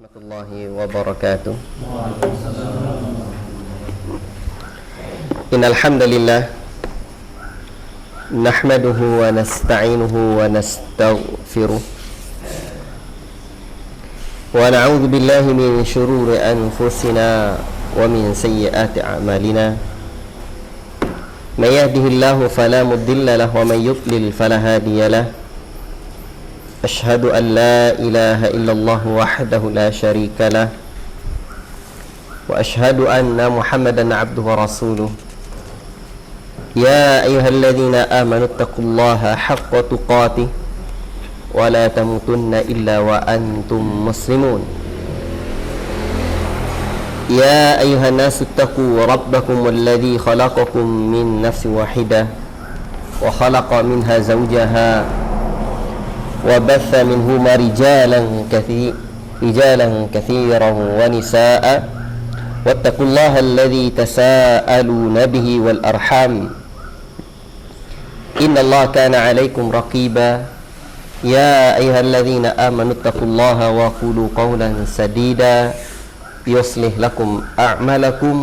warahmatullahi wabarakatuh. Innal hamdalillah nahmaduhu wa nasta'inuhu wa nastaghfiruh wa na'udzu billahi min shururi anfusina wa min sayyiati a'malina. May yahdihillahu fala mudilla lahu wa may yudlil fala hadiya lahu. أشهد أن لا إله إلا الله وحده لا شريك له وأشهد أن محمدا عبده ورسوله يا أيها الذين آمنوا اتقوا الله حق تقاته ولا تموتن إلا وأنتم مسلمون يا أيها الناس اتقوا ربكم الذي خلقكم من نفس واحدة وخلق منها زوجها وبث منهما رجالا كثيرا ونساء واتقوا الله الذي تساءلون به والأرحام إن الله كان عليكم رقيبا يا أيها الذين آمنوا اتقوا الله وقولوا قولا سديدا يصلح لكم أعمالكم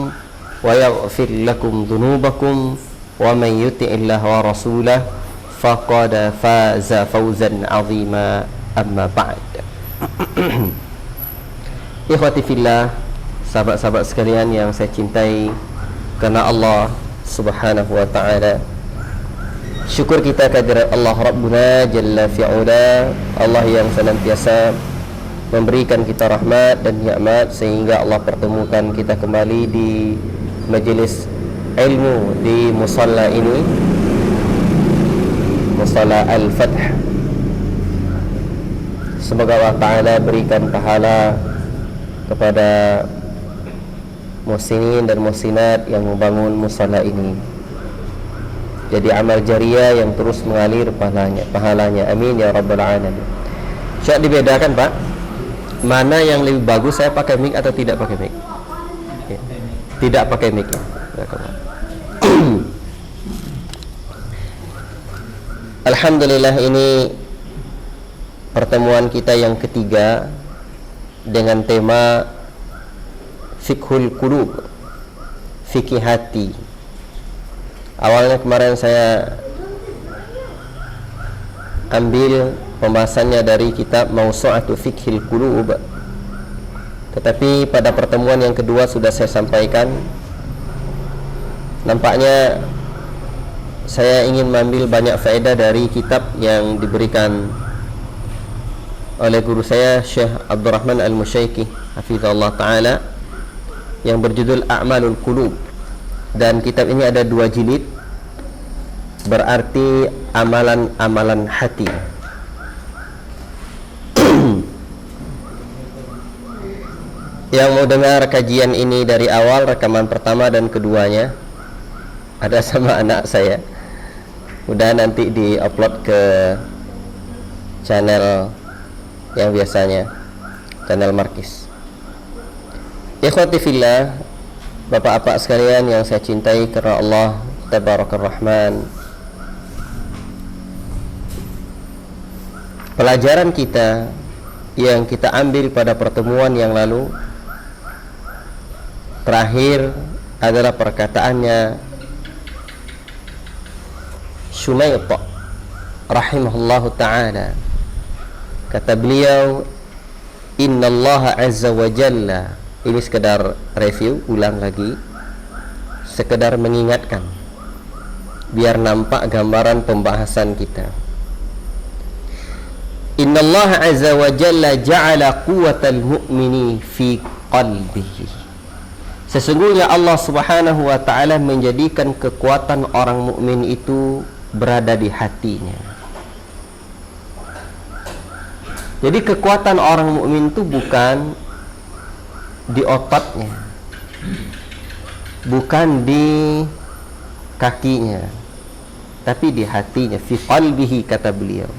ويغفر لكم ذنوبكم ومن يطع الله ورسوله faqad faza fawzan azima, amma ba'd. Ikhwati fillah, sahabat-sahabat sekalian yang saya cintai karena Allah Subhanahu wa ta'ala, syukur kita kehadirat Allah Rabbuna Jalla fi'ula, Allah yang senantiasa memberikan kita rahmat dan nikmat sehingga Allah pertemukan kita kembali di majelis ilmu di musalla ini, Musalla Al-Fath. Semoga Allah Ta'ala berikan pahala kepada muhsinin dan muhsinat yang membangun musalla ini, jadi amal jariah yang terus mengalir pahalanya. Amin ya rabbal alamin. Syak dibedakan Pak, mana yang lebih bagus, saya pakai mic atau tidak pakai mic? Tidak pakai mic ya. Alhamdulillah, ini pertemuan kita yang ketiga dengan tema Fiqhul Qulub, fikih hati. Awalnya kemarin saya ambil pembahasannya dari kitab Mawsu'atu Fiqhil Qulub, tetapi pada pertemuan yang kedua sudah saya sampaikan, nampaknya saya ingin mengambil banyak faedah dari kitab yang diberikan oleh guru saya Syekh Abdurrahman Al-Musyaiki hafizahullah ta'ala, yang berjudul A'malul Qulub. Dan kitab ini ada 2 jilid, berarti amalan-amalan hati. Yang mau dengar kajian ini dari awal, rekaman pertama dan keduanya ada sama anak saya, udah nanti di-upload ke channel yang biasanya, channel Markis. Ikhwati fillah, bapak-bapak sekalian yang saya cintai karena Allah Tabarakar Rahman, pelajaran kita yang kita ambil pada pertemuan yang lalu terakhir adalah perkataannya Shumayt rahimahullahu ta'ala. Kata beliau, innallaha azza wa jalla, ini sekedar review, ulang lagi, sekedar mengingatkan biar nampak gambaran pembahasan kita. Innallaha azza wa jalla ja'ala quwwatal mu'mini fi qalbihi. Sesungguhnya Allah Subhanahu wa ta'ala menjadikan kekuatan orang mukmin itu berada di hatinya. Jadi kekuatan orang mukmin itu bukan di ototnya, bukan di kakinya, tapi di hatinya, fi qalbihi, kata beliau.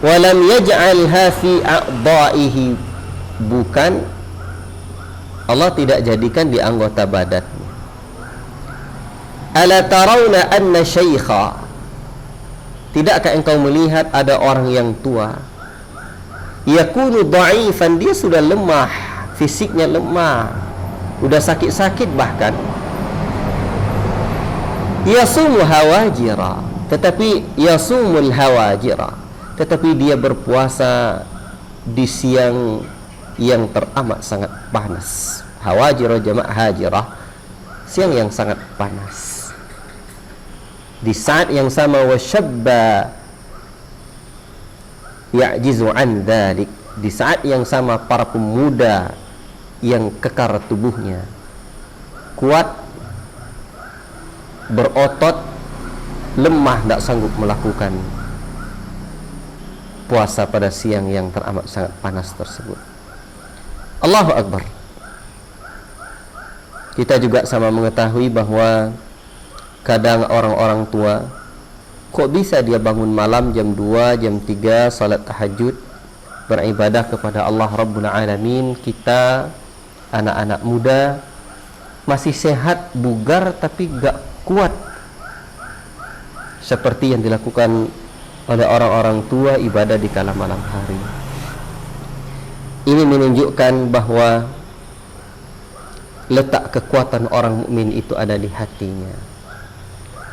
Walam yaj'alha fi a'dha'ihi, bukan, Allah tidak jadikan di anggota badannya. Ala tarawna anna syaikha, tidakkah engkau melihat ada orang yang tua yakunu dha'ifan, dia sudah lemah, fisiknya lemah, udah sakit-sakit bahkan. Yasumu hawajira, tetapi yasumul hawajira, tetapi dia berpuasa di siang yang teramat sangat panas. Hawajira jamak hajirah, siang yang sangat panas. Di saat yang sama wasyabba ya'jizu an dzalik, di saat yang sama para pemuda yang kekar tubuhnya, kuat, berotot, lemah, tidak sanggup melakukan puasa pada siang yang teramat sangat panas tersebut. Allahu Akbar. Kita juga sama mengetahui bahwa kadang orang-orang tua, kok bisa dia bangun malam jam 2, jam 3 salat tahajud, beribadah kepada Allah Rabbul Alamin. Kita anak-anak muda masih sehat, bugar, tapi gak kuat seperti yang dilakukan oleh orang-orang tua ibadah di kala malam hari. Ini menunjukkan bahwa letak kekuatan orang mukmin itu ada di hatinya.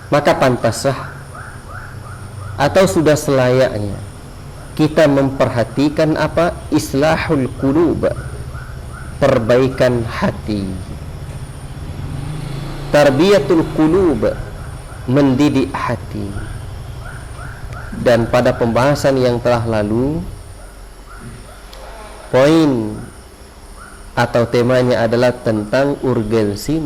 Maka pantaslah atau sudah selayaknya kita memperhatikan apa? Islahul qulub, perbaikan hati. Tarbiyatul qulub, mendidik hati. Dan pada pembahasan yang telah lalu, poin atau temanya adalah tentang urgensi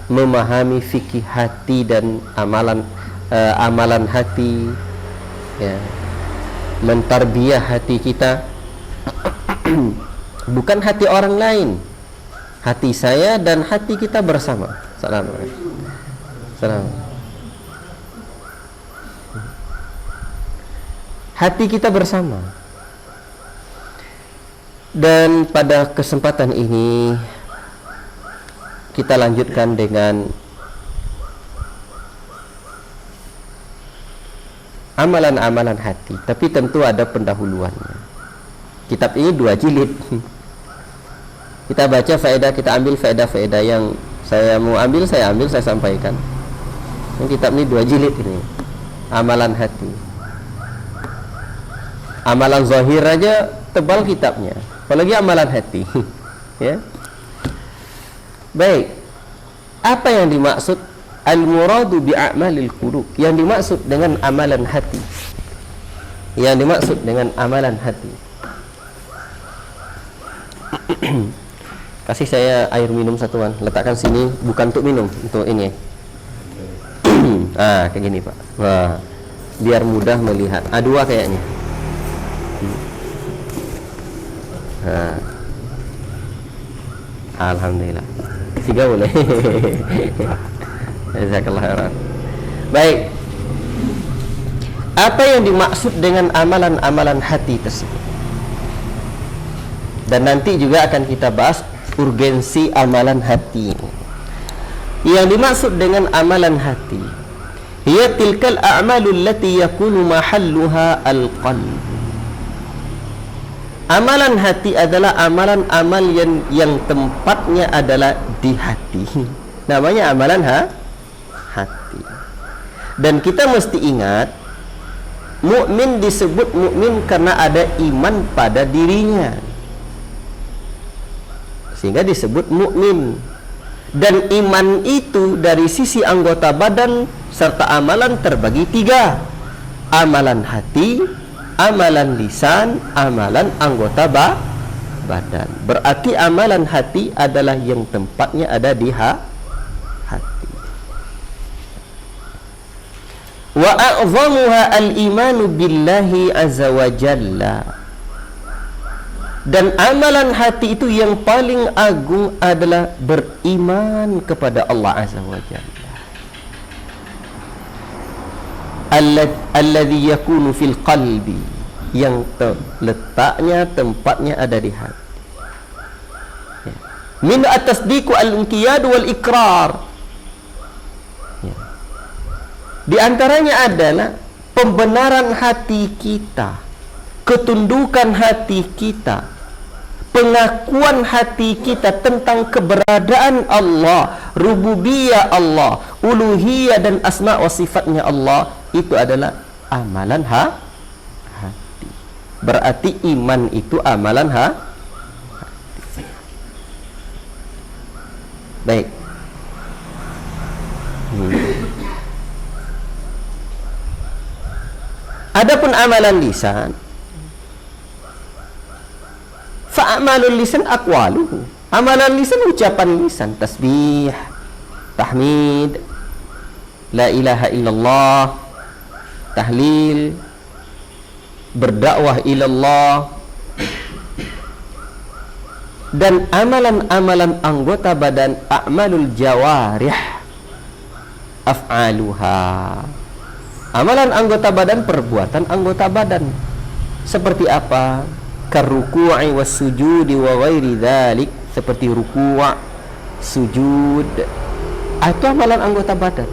memahami fikih hati dan amalan hati, ya, mentarbiyah hati kita. Bukan hati orang lain, hati saya dan hati kita bersama. Assalamualaikum. Hati kita bersama. Dan pada kesempatan ini kita lanjutkan dengan amalan-amalan hati, tapi tentu ada pendahuluannya. Kitab ini 2 jilid. Kita baca faedah, kita ambil faedah-faedah yang saya mau ambil, saya sampaikan. Yang kitab ini 2 jilid ini. Amalan hati. Amalan zahir aja tebal kitabnya, apalagi amalan hati. Ya. Baik. Apa yang dimaksud al-muradu bi'amalil qulub? Yang dimaksud dengan amalan hati. Yang dimaksud dengan amalan hati. Kasih saya air minum satuan, letakkan sini, bukan untuk minum, untuk ini. Kayak gini, Pak. Wah, biar mudah melihat. A2 kayaknya. Alhamdulillah. 3 boleh. Jazakallah khairan. Baik. Apa yang dimaksud dengan amalan-amalan hati tersebut? Dan nanti juga akan kita bahas urgensi amalan hati. Yang dimaksud dengan amalan hati, hiya tilkal a'malul lati yakunu mahalluha al-qalb. Amalan hati adalah amalan-amal yang tempatnya adalah di hati. Namanya amalan hati. Dan kita mesti ingat, mukmin disebut mukmin karena ada iman pada dirinya, sehingga disebut mukmin. Dan iman itu dari sisi anggota badan serta amalan terbagi 3. Amalan hati, amalan lisan, amalan anggota badan. Berarti amalan hati adalah yang tempatnya ada di hati. Wa a'zamuha al-imanu billahi azza wa jalla. Dan amalan hati itu yang paling agung adalah beriman kepada Allah azza wa jalla. Alladhi yakunu fil qalbi, yang letaknya, tempatnya ada di hati. Min at-tasdiqu al-inqiyad wal ikrar. Di antaranya adalah pembenaran hati kita ketundukan hati kita, pengakuan hati kita tentang keberadaan Allah, rububiyah Allah, uluhiyah dan asma wa sifatnya Allah, itu adalah amalan hati. Berarti iman itu amalan hati. Baik. Adapun amalan lisan, fa'amalul lisan aqwaluhu. Amalan lisan ucapan lisan, tasbih, tahmid, la ilaha illallah, tahlil, berdakwah ilallah, dan amalan-amalan anggota badan, a'malul jawarih, af'aluha. Amalan anggota badan, perbuatan anggota badan. Seperti apa? Karuku'i was sujudi wa ghairi dzalik, seperti ruku', sujud, itu amalan anggota badan.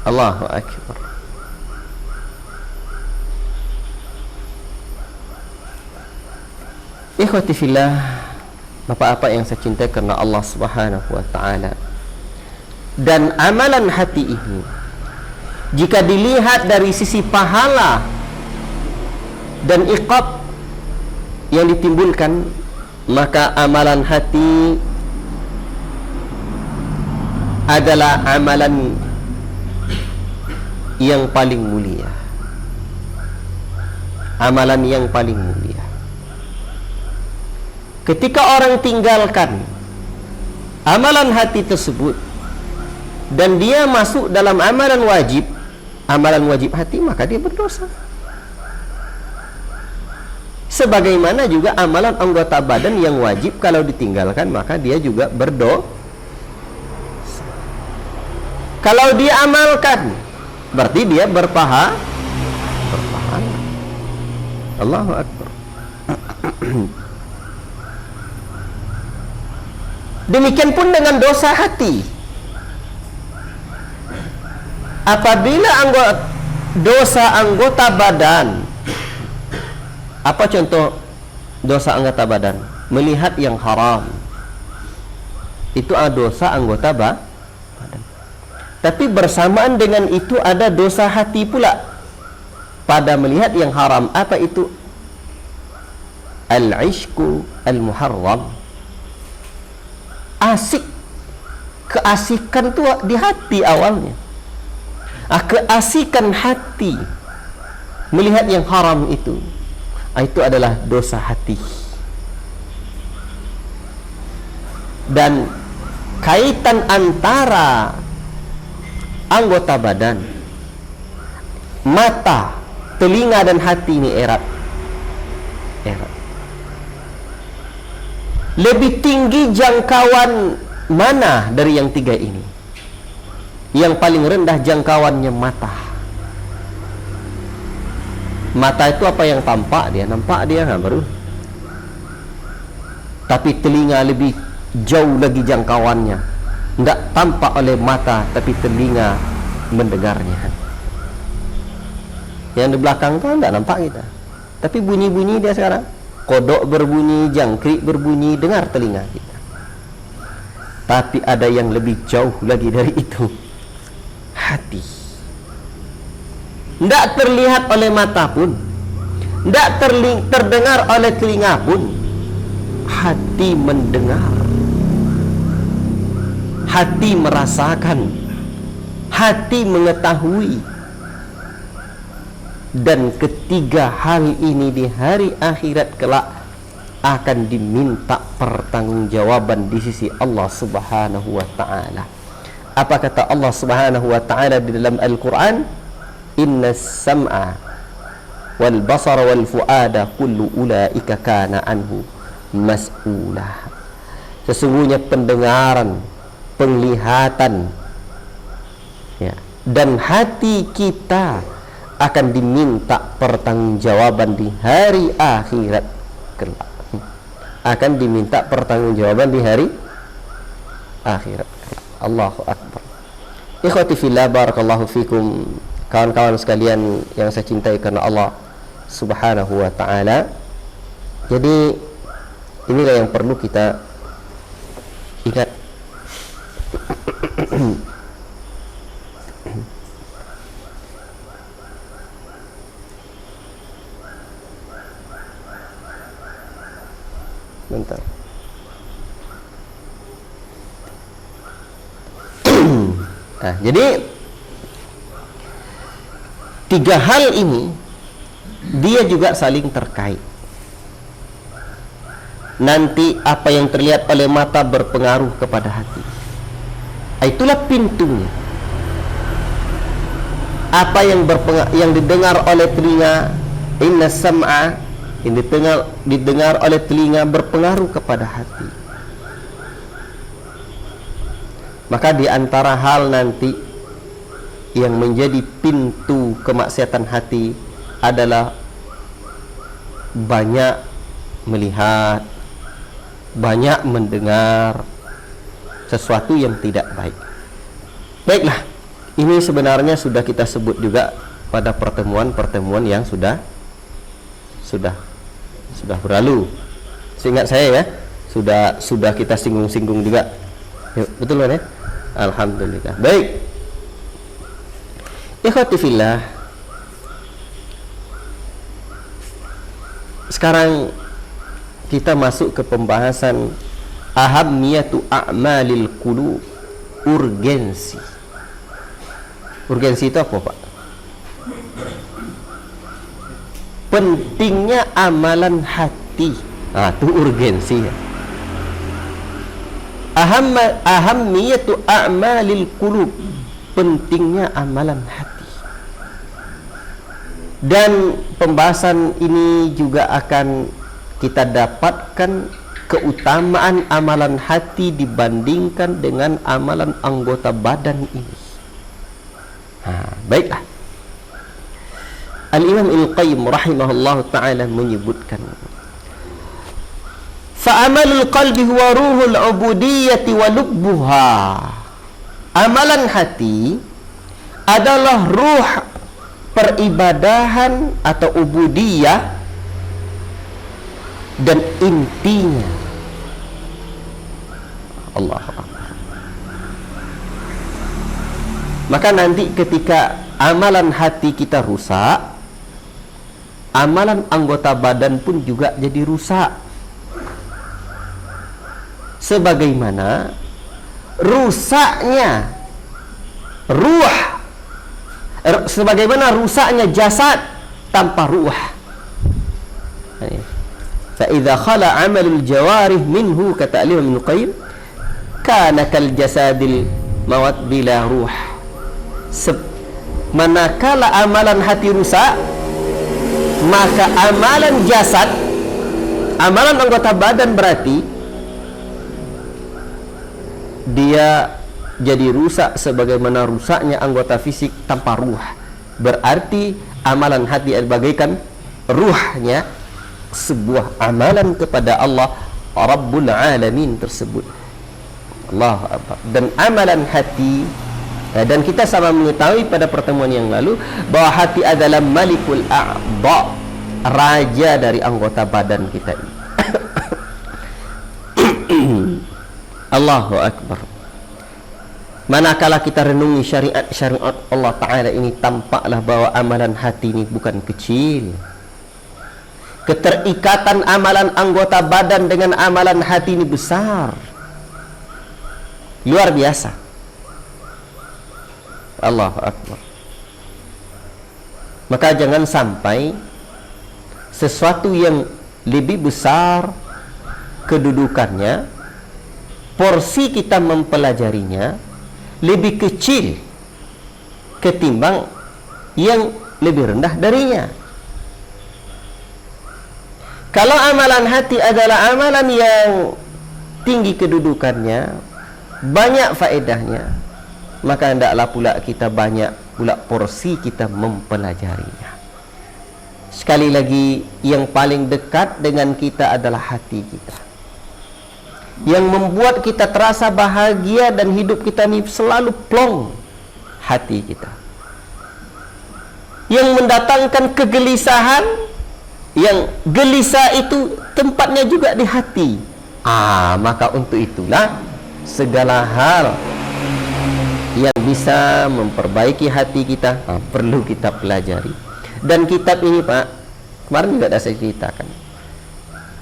Allahu akbar. Ikhwati fillah, bapak-bapak yang saya cintai karena Allah Subhanahu wa taala. Dan amalan hati ini, jika dilihat dari sisi pahala dan iqab yang ditimbulkan, maka amalan hati adalah amalan yang paling mulia. Amalan yang paling mulia. Ketika orang tinggalkan amalan hati tersebut dan dia masuk dalam amalan wajib hati, maka dia berdosa. Sebagaimana juga amalan anggota badan yang wajib kalau ditinggalkan, maka dia juga berdosa. Kalau dia amalkan, berarti dia berpahala. Allahu akbar. Demikian pun dengan dosa hati. Apabila dosa anggota badan, apa contoh dosa anggota badan? Melihat yang haram, itu dosa anggota badan. Tapi bersamaan dengan itu ada dosa hati pula pada melihat yang haram. Apa itu? Al-ishku al-muharram. Asik, keasikan itu di hati awalnya. Keasikan hati melihat yang haram itu adalah dosa hati. Dan kaitan antara anggota badan, mata, telinga dan hati ini erat. Lebih tinggi jangkauan mana dari yang tiga ini? Yang paling rendah jangkauannya mata. Mata itu apa yang tampak dia baru. Tapi telinga lebih jauh lagi jangkauannya. Tidak tampak oleh mata, tapi telinga mendengarnya. Yang di belakang itu tidak nampak kita, tapi bunyi-bunyi dia sekarang. Kodok berbunyi, jangkrik berbunyi, dengar telinga kita. Tapi ada yang lebih jauh lagi dari itu, hati. Tidak terlihat oleh mata pun, tidak terdengar oleh telinga pun. Hati mendengar, hati merasakan, hati mengetahui. Dan ketiga hal ini di hari akhirat kelak akan diminta pertanggungjawaban di sisi Allah Subhanahu wa taala. Apa kata Allah Subhanahu wa taala di dalam Al-Qur'an? Innas sam'a wal basara wal fuada kullu ulaika kana anhu mas'ula. Sesungguhnya pendengaran, penglihatan, ya, dan hati kita akan diminta pertanggungjawaban di hari akhirat kelak. Akan diminta pertanggungjawaban di hari akhirat kelak. Allahu akbar. Ikhwati fillah, barakallahu fikum. kawan-kawan sekalian yang saya cintai karena Allah Subhanahu wa ta'ala. Jadi inilah yang perlu kita ingat. Bentar. Nah, jadi tiga hal ini dia juga saling terkait. Nanti apa yang terlihat oleh mata berpengaruh kepada hati. Itulah pintunya. Apa yang didengar oleh telinga, inna sam'a, yang didengar oleh telinga berpengaruh kepada hati. Maka di antara hal nanti yang menjadi pintu kemaksiatan hati adalah banyak melihat, banyak mendengar sesuatu yang tidak baik. Baiklah, ini sebenarnya sudah kita sebut juga pada pertemuan-pertemuan yang sudah berlalu. Seingat saya ya, sudah kita singgung-singgung juga. Betul kan ya? Alhamdulillah. Baik. Ikhwati fillah. Sekarang kita masuk ke pembahasan ahammiyatu a'malil qulub, urgensi. Urgensi itu apa, Pak? Pentingnya amalan hati. Itu urgensi ya. Ahammiyatu a'malil qulub, pentingnya amalan hati. Dan pembahasan ini juga akan kita dapatkan keutamaan amalan hati dibandingkan dengan amalan anggota badan ini. Baiklah. Al-Imam Al-Qayyim rahimahullah ta'ala menyebutkan, fa'amalul qalbi huwa ruhul ubudiyyati wa lubbuha. Amalan hati adalah ruh peribadahan atau ubudiyah dan intinya. Allah Akbar. Maka nanti ketika amalan hati kita rusak, amalan anggota badan pun juga jadi rusak. Sebagaimana rusaknya ruh, sebagaimana rusaknya jasad tanpa ruh. Fa idza khala 'amalul jawarih minhu, kata Imam Ibnu Qayyim, kana kal jasadil mawat bila ruh. Manakala amalan hati rusak, maka amalan jasad, amalan anggota badan berarti dia jadi rusak sebagaimana rusaknya anggota fisik tanpa ruh. Berarti amalan hati bagaikan ruhnya sebuah amalan kepada Allah Rabbul Alamin tersebut. Allah Akbar. Dan amalan hati, dan kita sama mengetahui pada pertemuan yang lalu bahwa hati adalah malikul a'dha, raja dari anggota badan kita ini. Allahu Akbar. Manakala kita renungi syariat Allah Ta'ala ini, tampaklah bahwa amalan hati ini bukan kecil. Keterikatan amalan anggota badan dengan amalan hati ini besar, luar biasa. Allahu Akbar. Maka jangan sampai sesuatu yang lebih besar kedudukannya, porsi kita mempelajarinya lebih kecil ketimbang yang lebih rendah darinya. Kalau amalan hati adalah amalan yang tinggi kedudukannya, banyak faedahnya, maka hendaklah pula kita banyak pula porsi kita mempelajarinya. Sekali lagi, yang paling dekat dengan kita adalah hati kita, yang membuat kita terasa bahagia dan hidup kita ini selalu plong. Hati kita. yang mendatangkan kegelisahan, yang gelisah itu tempatnya juga di hati. Maka untuk itulah segala hal yang bisa memperbaiki hati kita perlu kita pelajari. Dan kitab ini, Pak, kemarin juga ada saya ceritakan.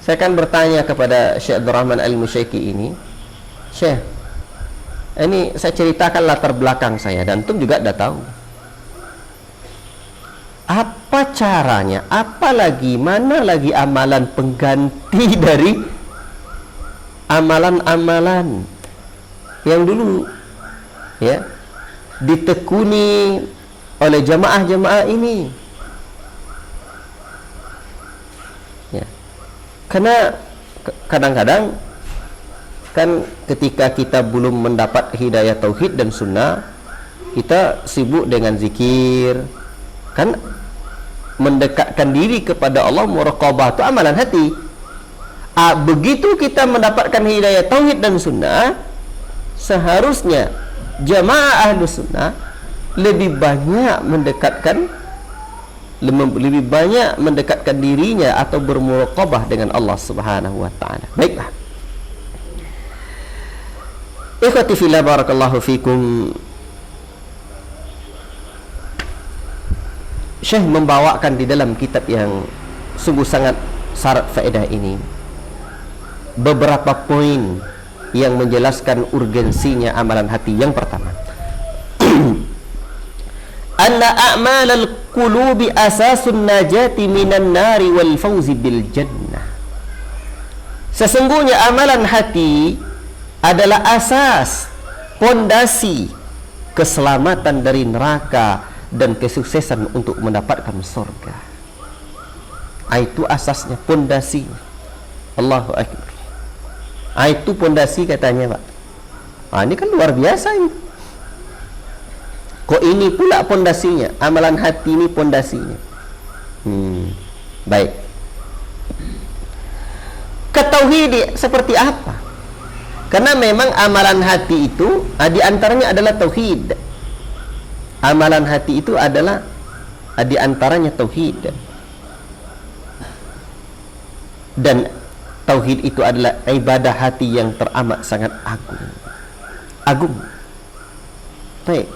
Saya akan bertanya kepada Syekh Abdurrahman Al-Musyaiki ini, Syekh, ini saya ceritakan latar belakang saya dan antum juga dah tahu. Apa caranya? Apalagi mana lagi amalan pengganti dari amalan-amalan yang dulu ya ditekuni oleh jamaah-jamaah ini. Ya. Karena kadang-kadang kan ketika kita belum mendapat hidayah tauhid dan sunnah, kita sibuk dengan zikir, kan mendekatkan diri kepada Allah, muraqabah itu amalan hati. Begitu kita mendapatkan hidayah tauhid dan sunnah, seharusnya jamaah ahlu sunnah lebih banyak mendekatkan dirinya atau bermuraqabah dengan Allah Subhanahu wa taala. Baiklah. Ikhwati fillah, barakallahu fikum. Syekh membawakan di dalam kitab yang sungguh sangat syarat faedah ini beberapa poin yang menjelaskan urgensinya amalan hati. Yang pertama, anna a'malal qulubi asasun najati minan nari wal fawzi bil jannah. Sesungguhnya amalan hati adalah asas, pondasi keselamatan dari neraka dan kesuksesan untuk mendapatkan surga. Itu asasnya, pondasinya. Allahu akbar. Itu pondasi katanya, Pak. Ini kan luar biasa ini. Kok ini pula pondasinya? Amalan hati ini pondasinya. Baik. Ketauhid seperti apa? Karena memang amalan hati itu di antaranya adalah tauhid. Amalan hati itu adalah di antaranya tauhid. Dan tauhid itu adalah ibadah hati yang teramat sangat agung. Baik.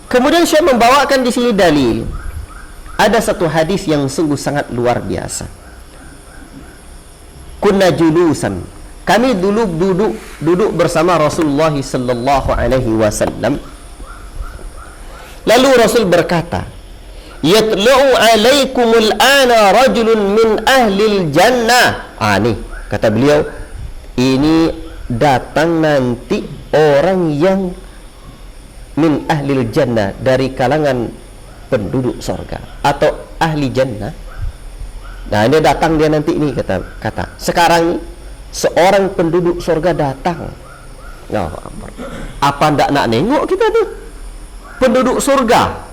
Kemudian saya membawakan di sini dalil. Ada satu hadis yang sungguh sangat luar biasa. Kunna julusan. Kami duduk bersama Rasulullah sallallahu alaihi wasallam. Lalu Rasul berkata, "Yatlu'u 'alaikumul ana rajulun min ahlil jannah." Nih kata beliau, ini datang nanti orang yang min ahlil jannah, dari kalangan penduduk surga atau ahli jannah. Nah, ini datang dia nanti ini kata. Sekarang seorang penduduk surga datang. Apa ndak nak nengok kita tuh? Penduduk surga.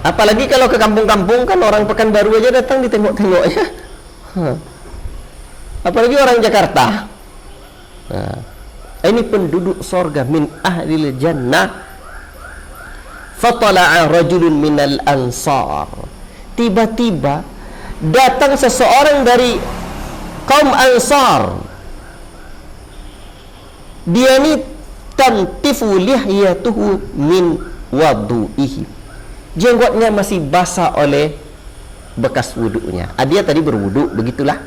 Apalagi kalau ke kampung-kampung, kan orang Pekanbaru aja datang ditengok-tengok ya. Apalagi orang Jakarta. Ini penduduk surga min ahlil jannah. Fatala'a rajulun minal ansar. Tiba-tiba datang seseorang dari kaum Ansar. Dia ni tantifu lihyatuhu min wadu'ihi. Jenggotnya masih basah oleh bekas wudunya. Dia tadi berwudu, begitulah.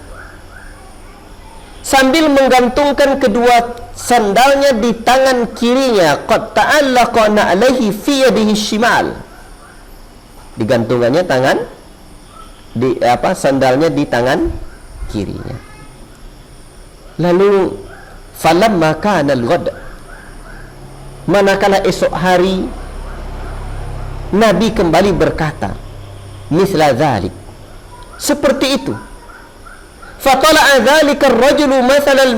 Sambil menggantungkan kedua sandalnya di tangan kirinya. Qad ta'allaqa na'alaihi fi yadihi shimal. Digantungannya sandalnya di tangan kirinya. Lalu falamma kana al-ghad, manakala esok hari, Nabi kembali berkata, misla dzalik, seperti itu. Fatala'a dzalika ar-rajulu matsal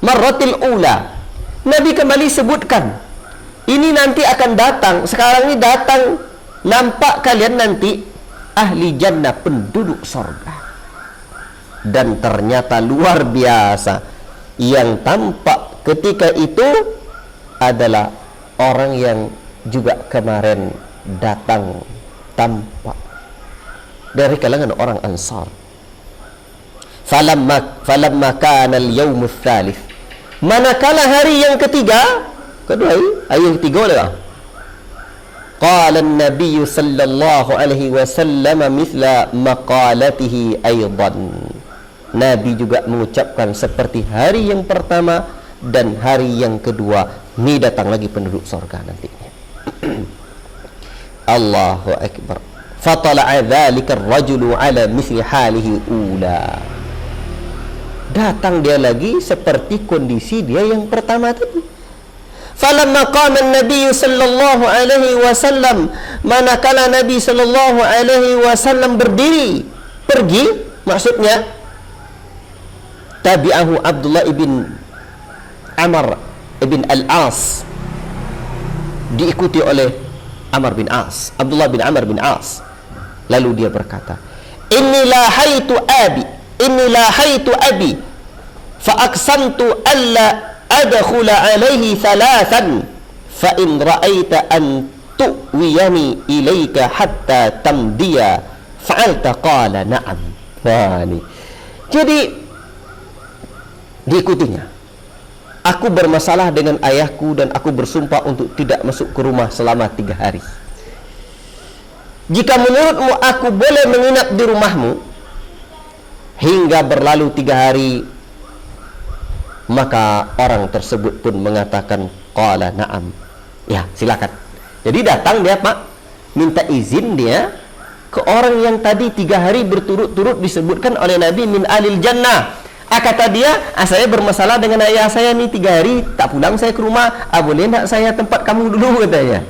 marratil ula. Nabi kembali sebutkan, ini nanti akan datang, sekarang ini datang, nampak kalian nanti ahli jannah, penduduk surga. Dan ternyata luar biasa, yang tampak ketika itu adalah orang yang juga kemarin datang tampak dari kalangan orang Ansar. Falamma kana al-yawm ats-tsalits, manakala hari yang ketiga, kedua hari yang ketiga adalah qala an-nabiy sallallahu alaihi wasallam mithla maqalatihi aidan. Nabi juga mengucapkan seperti hari yang pertama dan hari yang kedua. Ini datang lagi penduduk surga nantinya. Allahu akbar. Fatala'a dzalika ar-rajulu ala mithli halihi ula. Datang dia lagi seperti kondisi dia yang pertama tadi. Falamma qama an-nabiy sallallahu alaihi wasallam, manakala Nabi sallallahu alaihi wasallam berdiri pergi, maksudnya tabi'ahu Abdullah ibn Amr ibn al-As, diikuti oleh Amr bin As, Abdullah bin Amr bin As. Lalu dia berkata, inni lahaitu abi fa aqsamtu alla adkhula alaihi thalathan fa in ra'aita an tu'wiyani ilaika hatta tamdiya fa'alta. Qala na'am. Jadi diikutinya, aku bermasalah dengan ayahku dan aku bersumpah untuk tidak masuk ke rumah selama 3 hari. Jika menurutmu aku boleh menginap di rumahmu hingga berlalu 3 hari, maka orang tersebut pun mengatakan qala na'am. Ya, silakan. Jadi datang dia Pak, minta izin dia ke orang yang tadi 3 hari berturut-turut disebutkan oleh Nabi min alil jannah. Kata dia, saya bermasalah dengan ayah saya nih 3 hari tak pulang saya ke rumah. Boleh tak saya tempat kamu dulu, katanya.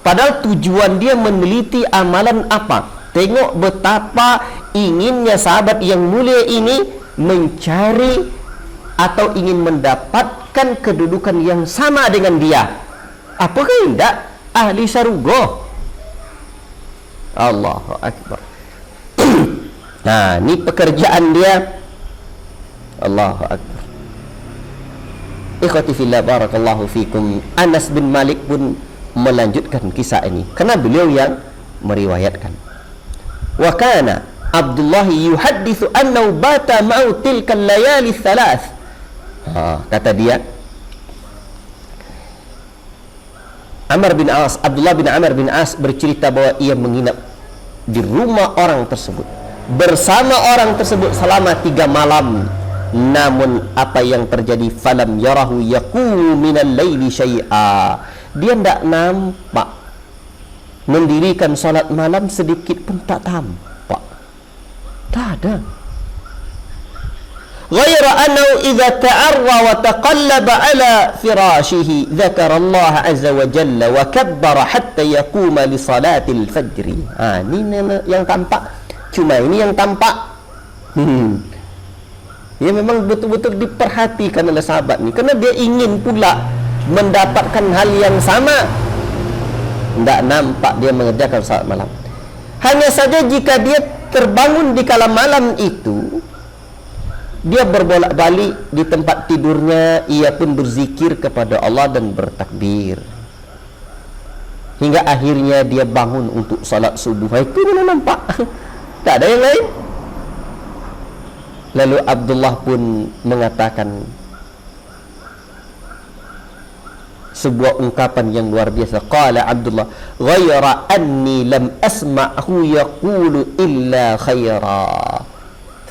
Padahal tujuan dia meneliti amalan apa. Tengok betapa inginnya sahabat yang mulia ini mencari atau ingin mendapatkan kedudukan yang sama dengan dia. Apakah tidak? Ahli surga. Allahu akbar. Nah, ini pekerjaan dia. Allahu akbar. Ikhwati fillah, barakallahu fikum. Anas bin Malik pun melanjutkan kisah ini karena beliau yang meriwayatkan. Wa kana Abdullah yuhadditsu annahu bata ma'u tilka al-layali thalath. Kata dia, Abdullah bin Amr bin As bercerita bahwa ia menginap di rumah orang tersebut, bersama orang tersebut selama 3 malam. Namun apa yang terjadi, falam yarahu yaqumu minal laili syai'a. Dia tidak nampak mendirikan salat malam sedikit pun, tak tampak. Tak ada. Ghaira annahu idza ta'arra wa taqallaba ala firashihi dzakara Allah azza wa jalla wa kabbara hatta yaquma li salatil fajr. Ini yang tampak. Cuma ini yang tampak. Ya, memang betul-betul diperhatikan oleh sahabat ni, karena dia ingin pula mendapatkan hal yang sama. Tidak nampak dia mengerjakan salat malam. Hanya saja jika dia terbangun di kala malam itu, dia berbolak-balik di tempat tidurnya, ia pun berzikir kepada Allah dan bertakbir hingga akhirnya dia bangun untuk salat subuh. Itu mana nampak. Tak ada yang lain. Lalu Abdullah pun mengatakan sebuah ungkapan yang luar biasa. Qala Abdullah, ghaira anni lam asma'hu yaqulu illa khaira.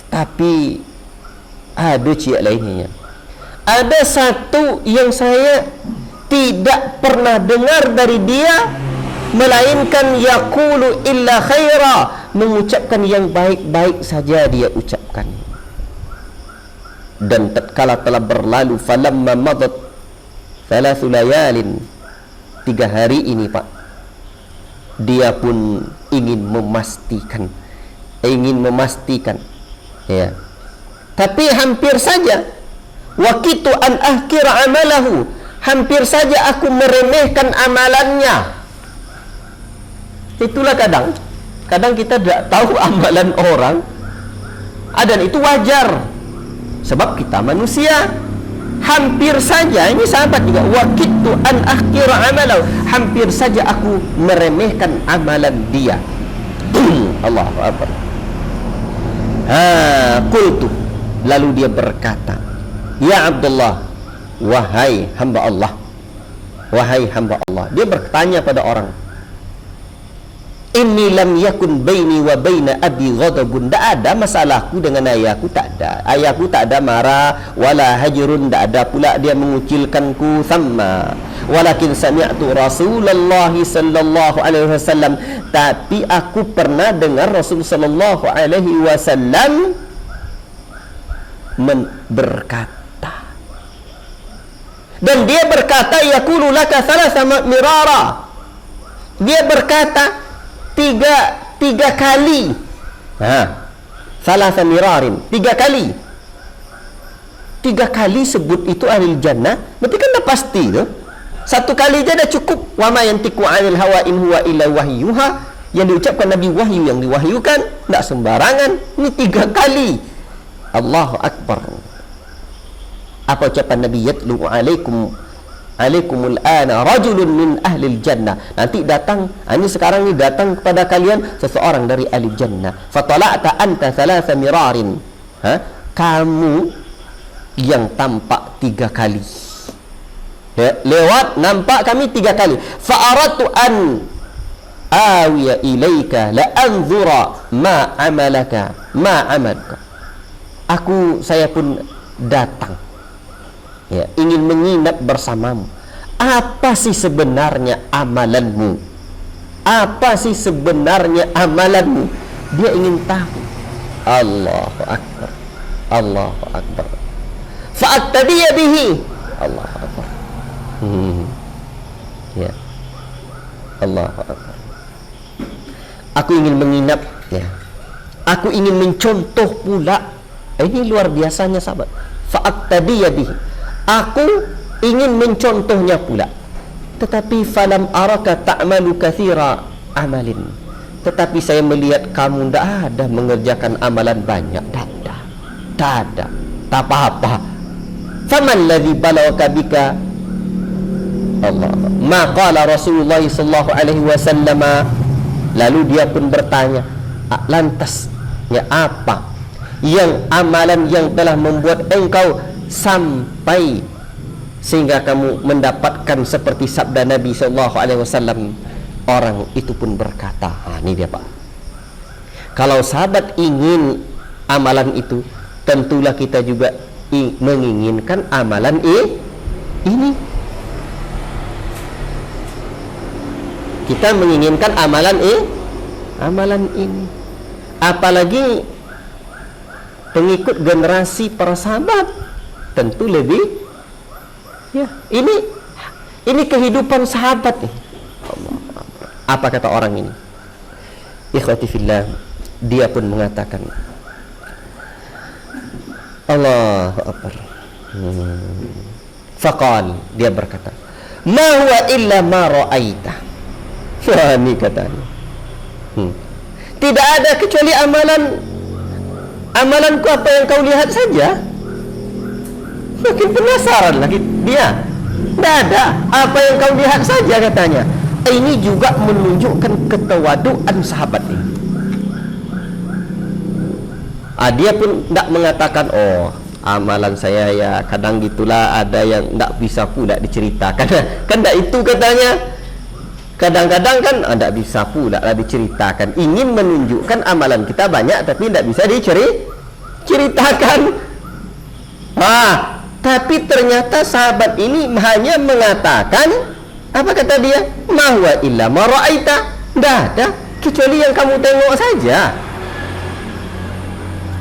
Tapi ada ciri lainnya. Ada satu yang saya tidak pernah dengar dari dia melainkan yaqulu illa khaira, mengucapkan yang baik-baik saja dia ucapkan. Dan tatkala telah berlalu, falamma madat 3 layalin, 3 hari ini Pak, dia pun ingin memastikan, ya. Tapi hampir saja waqitu an ahkira amalahu, hampir saja aku meremehkan amalannya. Itulah kadang kita tidak tahu amalan orang, dan itu wajar sebab kita manusia. hampir saja, ini sahabat juga, waqittu an akhira amalahu, hampir saja aku meremehkan amalan dia. Allahu akbar. Qultu, lalu dia berkata, ya Abdullah, wahai hamba Allah, wahai hamba Allah. Dia bertanya pada orang, inni lam yakun baini wa baina abi ghadabun, tak ada masalahku dengan ayahku, tak ada. Ayahku tak ada marah, wala hajrun, tak ada pula dia mengucilkanku, thamma walakin sami'tu Rasulullah sallallahu alaihi wasallam, tapi aku pernah dengar Rasul sallallahu alaihi wasallam berkata, dan dia berkata, yaqulu laka thalatha mirara, dia berkata tiga kali, thalatha mirarin, tiga kali sebut itu ahli jannah, berarti kan dah pasti tu. Satu kali je dah cukup. Wa ma yantiqu 'anil hawa in huwa illa wahyuha, yang diucapkan Nabi wahyu, yang diwahyukan, tak sembarangan. Ini 3 kali. Allahu akbar. Apa ucapan Nabi? Yatlu alaikumul ana rajulun min ahli jannah, nanti datang, ini sekarang ni datang kepada kalian seseorang dari ahli jannah, fatala'ta anta thalatha mirarin, kamu yang tampak 3 kali, lewat nampak kami 3 kali, fa'aradtu an awiya ilaika la anzura ma amalaka saya pun datang, ingin menginap bersamamu. Apa sih sebenarnya amalanmu? Apa sih sebenarnya amalanmu? Dia ingin tahu. Allahu akbar. Allahu akbar. Fa'attabiya bihi. Allahu akbar. Ya. Allahu akbar. Aku ingin menginap, ya. Aku ingin mencontoh pula. Ini luar biasanya sahabat. Fa'attabiya bihi. Aku ingin mencontohnya pula, tetapi falam araka ta'malu kathira amalin, tetapi saya melihat kamu tidak ada mengerjakan amalan banyak, tak ada, tak apa-apa. Faman ladzi balawaka bika Allah ma qala Rasulullah sallallahu alaihi wasallam, lalu dia pun bertanya, lantasnya apa yang amalan yang telah membuat engkau sampai sehingga kamu mendapatkan seperti sabda Nabi sallallahu alaihi wasallam. Orang itu pun berkata, ini dia Pak, kalau sahabat ingin amalan itu, tentulah kita juga menginginkan amalan ini. Kita menginginkan amalan ini, apalagi pengikut generasi para sahabat, tentu lebih, ya, ini kehidupan sahabat. Apa kata orang ini? Ikhwati fillah, dia pun mengatakan, Allahu akbar. Faqal, dia berkata, ma huwa illa ma ra'aita. Wah, ini katanya, tidak ada kecuali amalanku apa yang kau lihat saja. Makin penasaran lagi dia. Tidak ada, apa yang kau lihat saja katanya. Ini juga menunjukkan ketawaduan sahabat ini. Dia pun tidak mengatakan, amalan saya ya kadang gitulah, ada yang tidak bisa pula diceritakan. Kan tidak itu katanya. Kadang-kadang kan tidak bisa pula diceritakan. Ingin menunjukkan amalan kita banyak, tapi tidak bisa diceritakan. Tapi ternyata sahabat ini hanya mengatakan, apa kata dia? Ma huwa illa ma ra'aita. Tidak ada kecuali yang kamu tengok saja.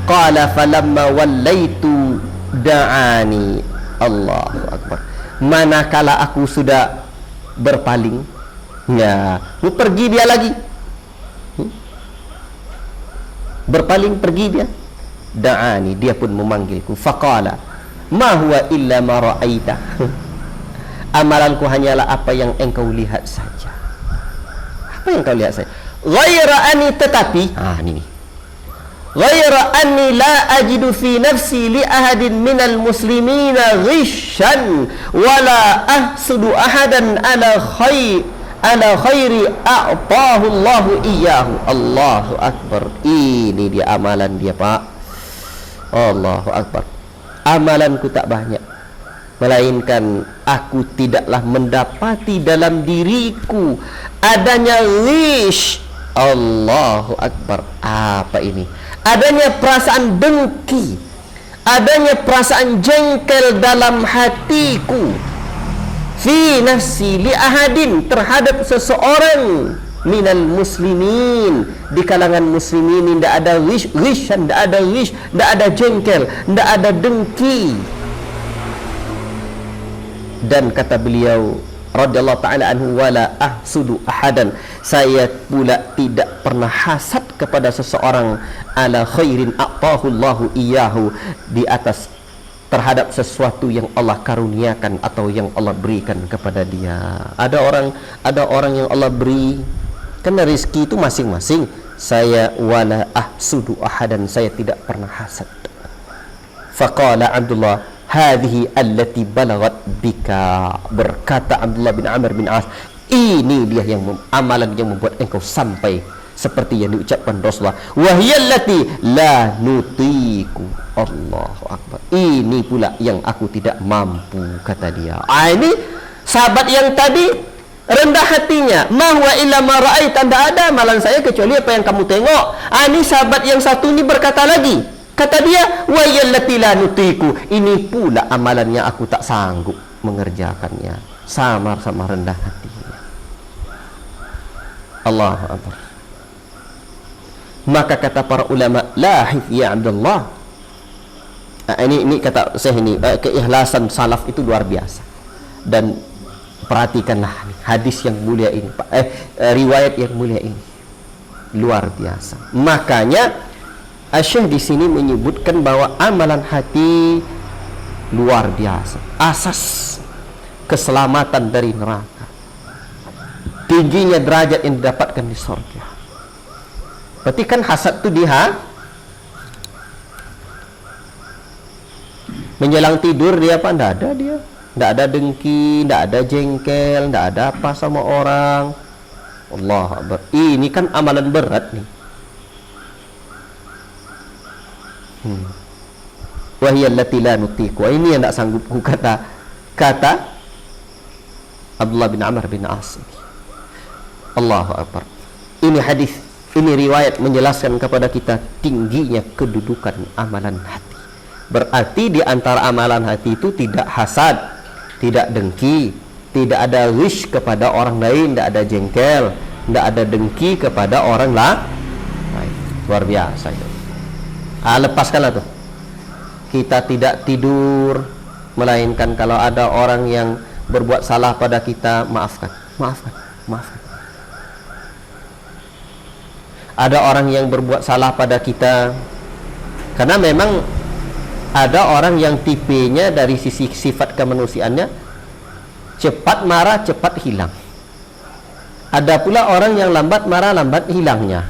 Qala falamma wallaitu da'ani. Allahu akbar. Manakala aku sudah berpaling, pergi dia lagi. Berpaling pergi dia. Da'ani, dia pun memanggilku. Faqala ma huwa illa ma ra'aita. Amalanku hanyalah apa yang engkau lihat saja. Apa yang kau lihat saja? Ghaira ani, tetapi ini ghaira anni la ajidu fi nafsi li ahadin minal muslimina ghishan wala ahsudu ahadan ala khairi a'tahu Allahu iyyahu. Allahu akbar. Ini dia amalan dia, Pak. Allahu akbar. Amalanku tak banyak, melainkan aku tidaklah mendapati dalam diriku adanya ghish. Allahu akbar. Apa ini? Adanya perasaan dengki, adanya perasaan jengkel dalam hatiku, fi nafsi li ahadin, terhadap seseorang, minal muslimin, di kalangan muslimin. Tidak ada ghish, tidak ada ghish, tidak ada jengkel, tidak ada dengki. Dan kata beliau radhiyallahu taala anhu, wala ahsudu ahadan, saya pula tidak pernah hasad kepada seseorang, ala khairin a'tahu Allahu iyyahu, di atas terhadap sesuatu yang Allah karuniakan atau yang Allah berikan kepada dia. Ada orang yang Allah beri, karena rezeki itu masing-masing. Saya wala ahsudu ahadan, saya tidak pernah hasad. Faqala Abdullah, hadhihi allati balagat bika, berkata Abdullah bin Amr bin As, ini dia yang amalan yang membuat engkau sampai seperti yang diucapkan Rasulullah, wahiyallati la nutiku. Allahu akbar. Ini pula yang aku tidak mampu, kata dia. Ini sahabat yang tadi rendah hatinya, ma huwa illa ma ra'ait, tidak ada amalan saya kecuali apa yang kamu tengok. Ini sahabat yang satu ini berkata lagi, kata dia, wahiyallati la nutiku, ini pula amalannya aku tak sanggup mengerjakannya. Sama-sama rendah hatinya. Allahu akbar. Maka kata para ulama, lahif ya Abdullah. Ini kata saya ini, keikhlasan salaf itu luar biasa. Dan perhatikanlah hadis yang mulia ini, riwayat yang mulia ini, luar biasa. Makanya Syekh di sini menyebutkan bahwa amalan hati luar biasa, asas keselamatan dari neraka, tingginya derajat yang didapatkan di surga. Berarti kan hasad itu menjelang tidur dia apa? Tidak ada dia, tidak ada dengki, tidak ada jengkel, tidak ada apa sama orang. Allah Akbar. Ini kan amalan berat nih. Wahiyallati la nutiku, ini yang tidak sanggup ku, kata Abdullah bin Amr bin As. Allahu Akbar. Ini hadis, ini riwayat menjelaskan kepada kita tingginya kedudukan amalan hati. Berarti di antara amalan hati itu tidak hasad, tidak dengki, tidak ada wish kepada orang lain, tidak ada jengkel, tidak ada dengki kepada orang lain. Luar biasa itu. Lepaskanlah tuh. Kita tidak tidur, melainkan kalau ada orang yang berbuat salah pada kita, maafkan. Ada orang yang berbuat salah pada kita, karena memang ada orang yang tipenya dari sisi sifat kemanusiaannya cepat marah, cepat hilang. Ada pula orang yang lambat marah, lambat hilangnya.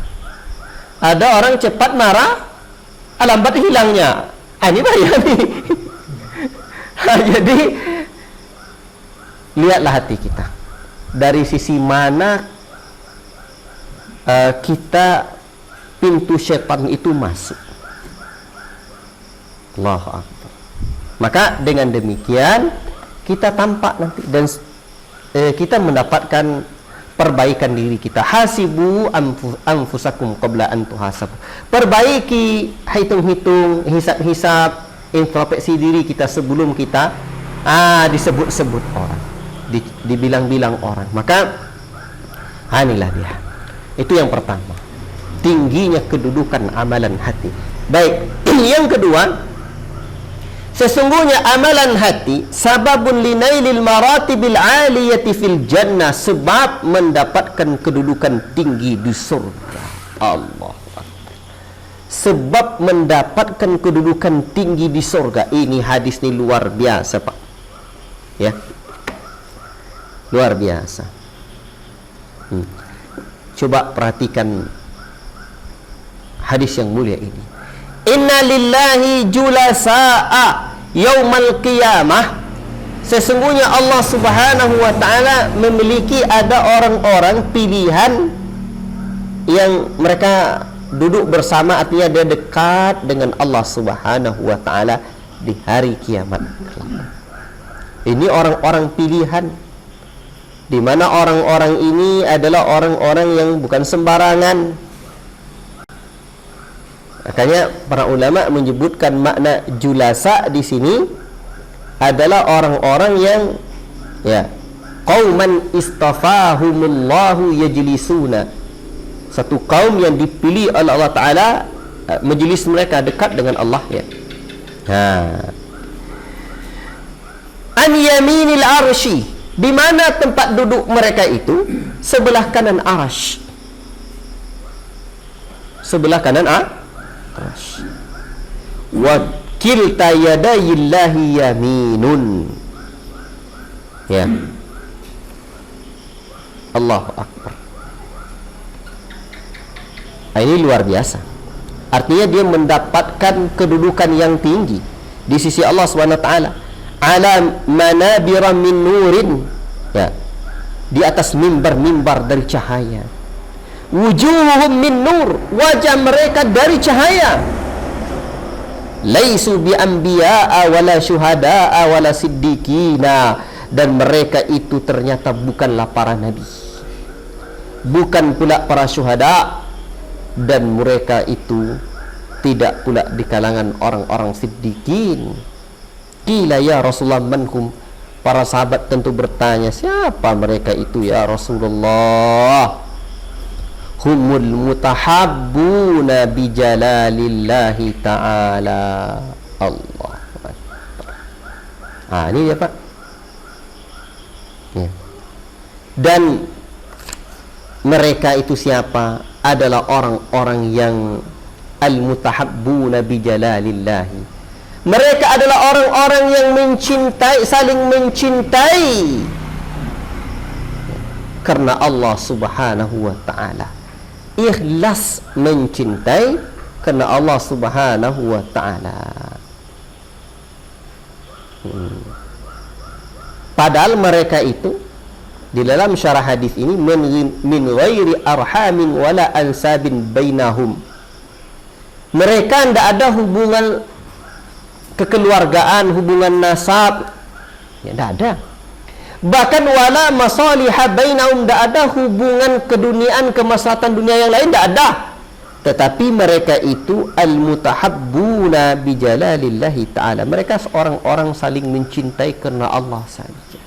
Ada orang cepat marah, lambat hilangnya. Ini bahaya nih. Jadi lihatlah hati kita, dari sisi mana kita pintu setan itu masuk. Allahu Akbar. Maka dengan demikian kita tampak nanti, dan kita mendapatkan perbaikan diri kita. Hasibu anfusakum qabla an tuhasabu. Perbaiki, hitung-hitung, hisap-hisap, introspeksi diri kita sebelum kita disebut-sebut orang, dibilang-bilang orang. Maka inilah dia. Itu yang pertama, tingginya kedudukan amalan hati. Baik, yang kedua, sesungguhnya amalan hati sababun linailil maratibil aliyati fil jannah, sebab mendapatkan kedudukan tinggi di surga. Allah Akbar. Sebab mendapatkan kedudukan tinggi di surga. Ini hadis ini luar biasa, Pak. Ya. Luar biasa. Coba perhatikan hadis yang mulia ini. Inna lillahi julasa'a yaumal qiyamah. Sesungguhnya Allah Subhanahu wa taala memiliki ada orang-orang pilihan yang mereka duduk bersama, artinya dia dekat dengan Allah Subhanahu wa taala di hari kiamat. Ini orang-orang pilihan, di mana orang-orang ini adalah orang-orang yang bukan sembarangan. Makanya para ulama menyebutkan makna julasa di sini adalah orang-orang yang qauman istafahumullahu yajlisuna, satu kaum yang dipilih oleh Allah Ta'ala, majlis mereka dekat dengan Allah ya. An yaminil arsy, di mana tempat duduk mereka itu sebelah kanan arsy. Sebelah kanan arsy. Wa kilta yadayillahi yaminun. Ya. Allahu Akbar. Ini luar biasa. Artinya dia mendapatkan kedudukan yang tinggi di sisi Allah SWT. Ala manabira min nurin, ya, di atas mimbar-mimbar dari cahaya. Wujuhum min nur, wajah mereka dari cahaya. Laisu bi anbiya'a wala syuhada'a wala siddiqina, dan mereka itu ternyata bukanlah para nabi, bukan pula para syuhada, dan mereka itu tidak pula di kalangan orang-orang siddiqin. Qila ya Rasulullah manhum, para sahabat tentu bertanya, siapa mereka itu ya Rasulullah? Humul mutahabbuna bijalalillahi ta'ala. Allah. Ini dia Pak ya. Dan mereka itu siapa? Adalah orang-orang yang al-mutahabbuna bijalalillahi. Mereka adalah orang-orang yang mencintai, saling mencintai karena Allah Subhanahu wa ta'ala. Ikhlas mencintai karena Allah Subhanahu wa ta'ala. Padahal mereka itu di dalam syarah hadis ini min ghairi arhamin wala ansabin bainahum. Mereka tidak ada hubungan kekeluargaan, hubungan nasab, ya tidak ada. Bahkan wala masalihah bainahum, tidak ada hubungan keduniaan, kemaslahatan dunia yang lain, tidak ada. Tetapi mereka itu al-mutahabbuna bijalalillahi ta'ala. Mereka seorang-orang saling mencintai karena Allah saja.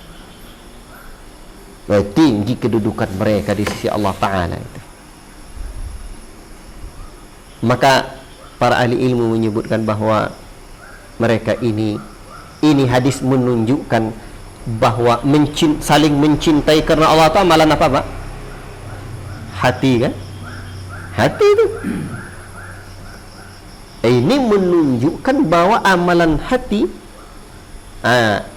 Tinggi kedudukan mereka di sisi Allah Ta'ala itu. Maka para ahli ilmu menyebutkan bahwa mereka ini hadis menunjukkan bahwa saling mencintai karena Allah itu amalan apa Pak? Hati kan? Hati itu. Ini menunjukkan bahwa amalan hati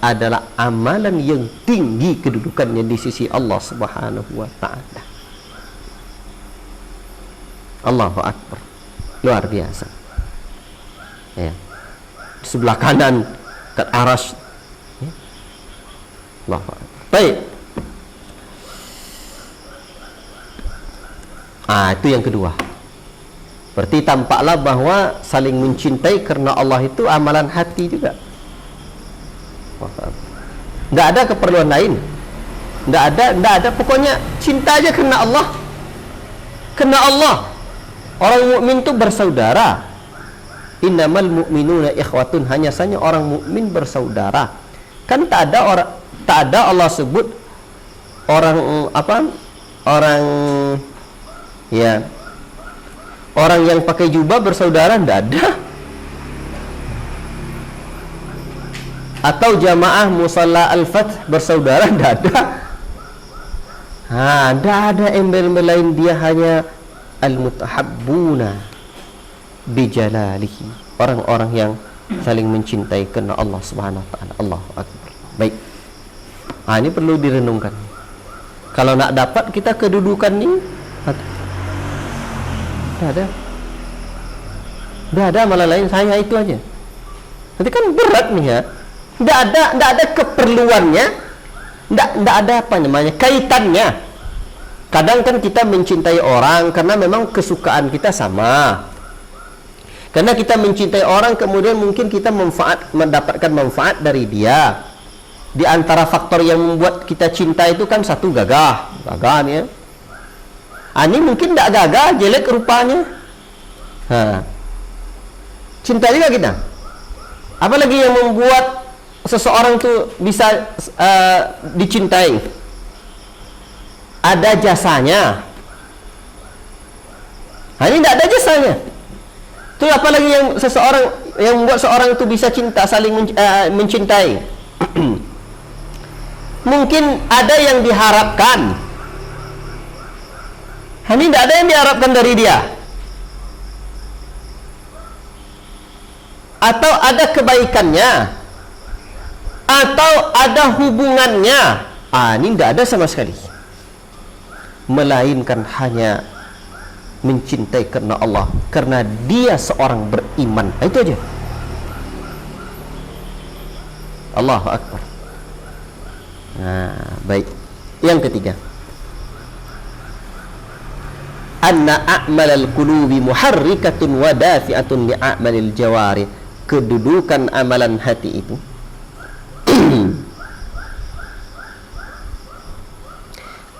adalah amalan yang tinggi kedudukannya di sisi Allah Subhanahu wa ta'ala. Allahu Akbar. Luar biasa. Ya. Di sebelah kanan kat aras. Ya. Allahu Akbar. Baik. Itu yang kedua. Berarti tampaklah bahwa saling mencintai karena Allah itu amalan hati juga. Tidak ada keperluan lain. Tidak ada. Pokoknya cinta aja karena Allah. Karena Allah. Orang mukmin itu bersaudara. Innamal mu'minuna ikhwatun, hanya saja orang mukmin bersaudara. Kan tak ada Allah sebut orang orang yang pakai jubah bersaudara, tidak ada. Atau jamaah musalla al-fath bersaudara, tidak ada. Tidak ada embel-embel lain. Dia hanya al-mutahabbuna bijalalihi, orang-orang yang saling mencintai karena Allah Subhanahu wa ta'ala. Allahu Akbar. Baik. Ini perlu direnungkan. Kalau nak dapat kita kedudukan ini, tidak ada. Tidak ada amalan lain, saya itu aja. Nanti kan berat nih ya. Tidak ada keperluannya, tidak ada apa namanya kaitannya. Kadang kan kita mencintai orang karena memang kesukaan kita sama. Karena kita mencintai orang, kemudian mungkin kita mendapatkan manfaat dari dia. Di antara faktor yang membuat kita cinta itu kan satu gagah nih ya. Ini mungkin tidak gagah, jelek rupanya. Cinta juga kita. Apalagi yang membuat seseorang itu bisa dicintai? Ada jasanya. Ini tidak ada jasanya. Itu apalagi yang seseorang yang membuat seorang itu bisa cinta, saling mencintai. Mungkin ada yang diharapkan. Ini tidak ada yang diharapkan dari dia. Atau ada kebaikannya, atau ada hubungannya. Ini tidak ada sama sekali. Melainkan hanya mencintai karena Allah, karena dia seorang beriman. Itu aja. Allahu Akbar. Baik. Yang ketiga, anna a'malal qulubi muharrikatun wa dafi'atun li a'malil jawari. Kedudukan amalan hati itu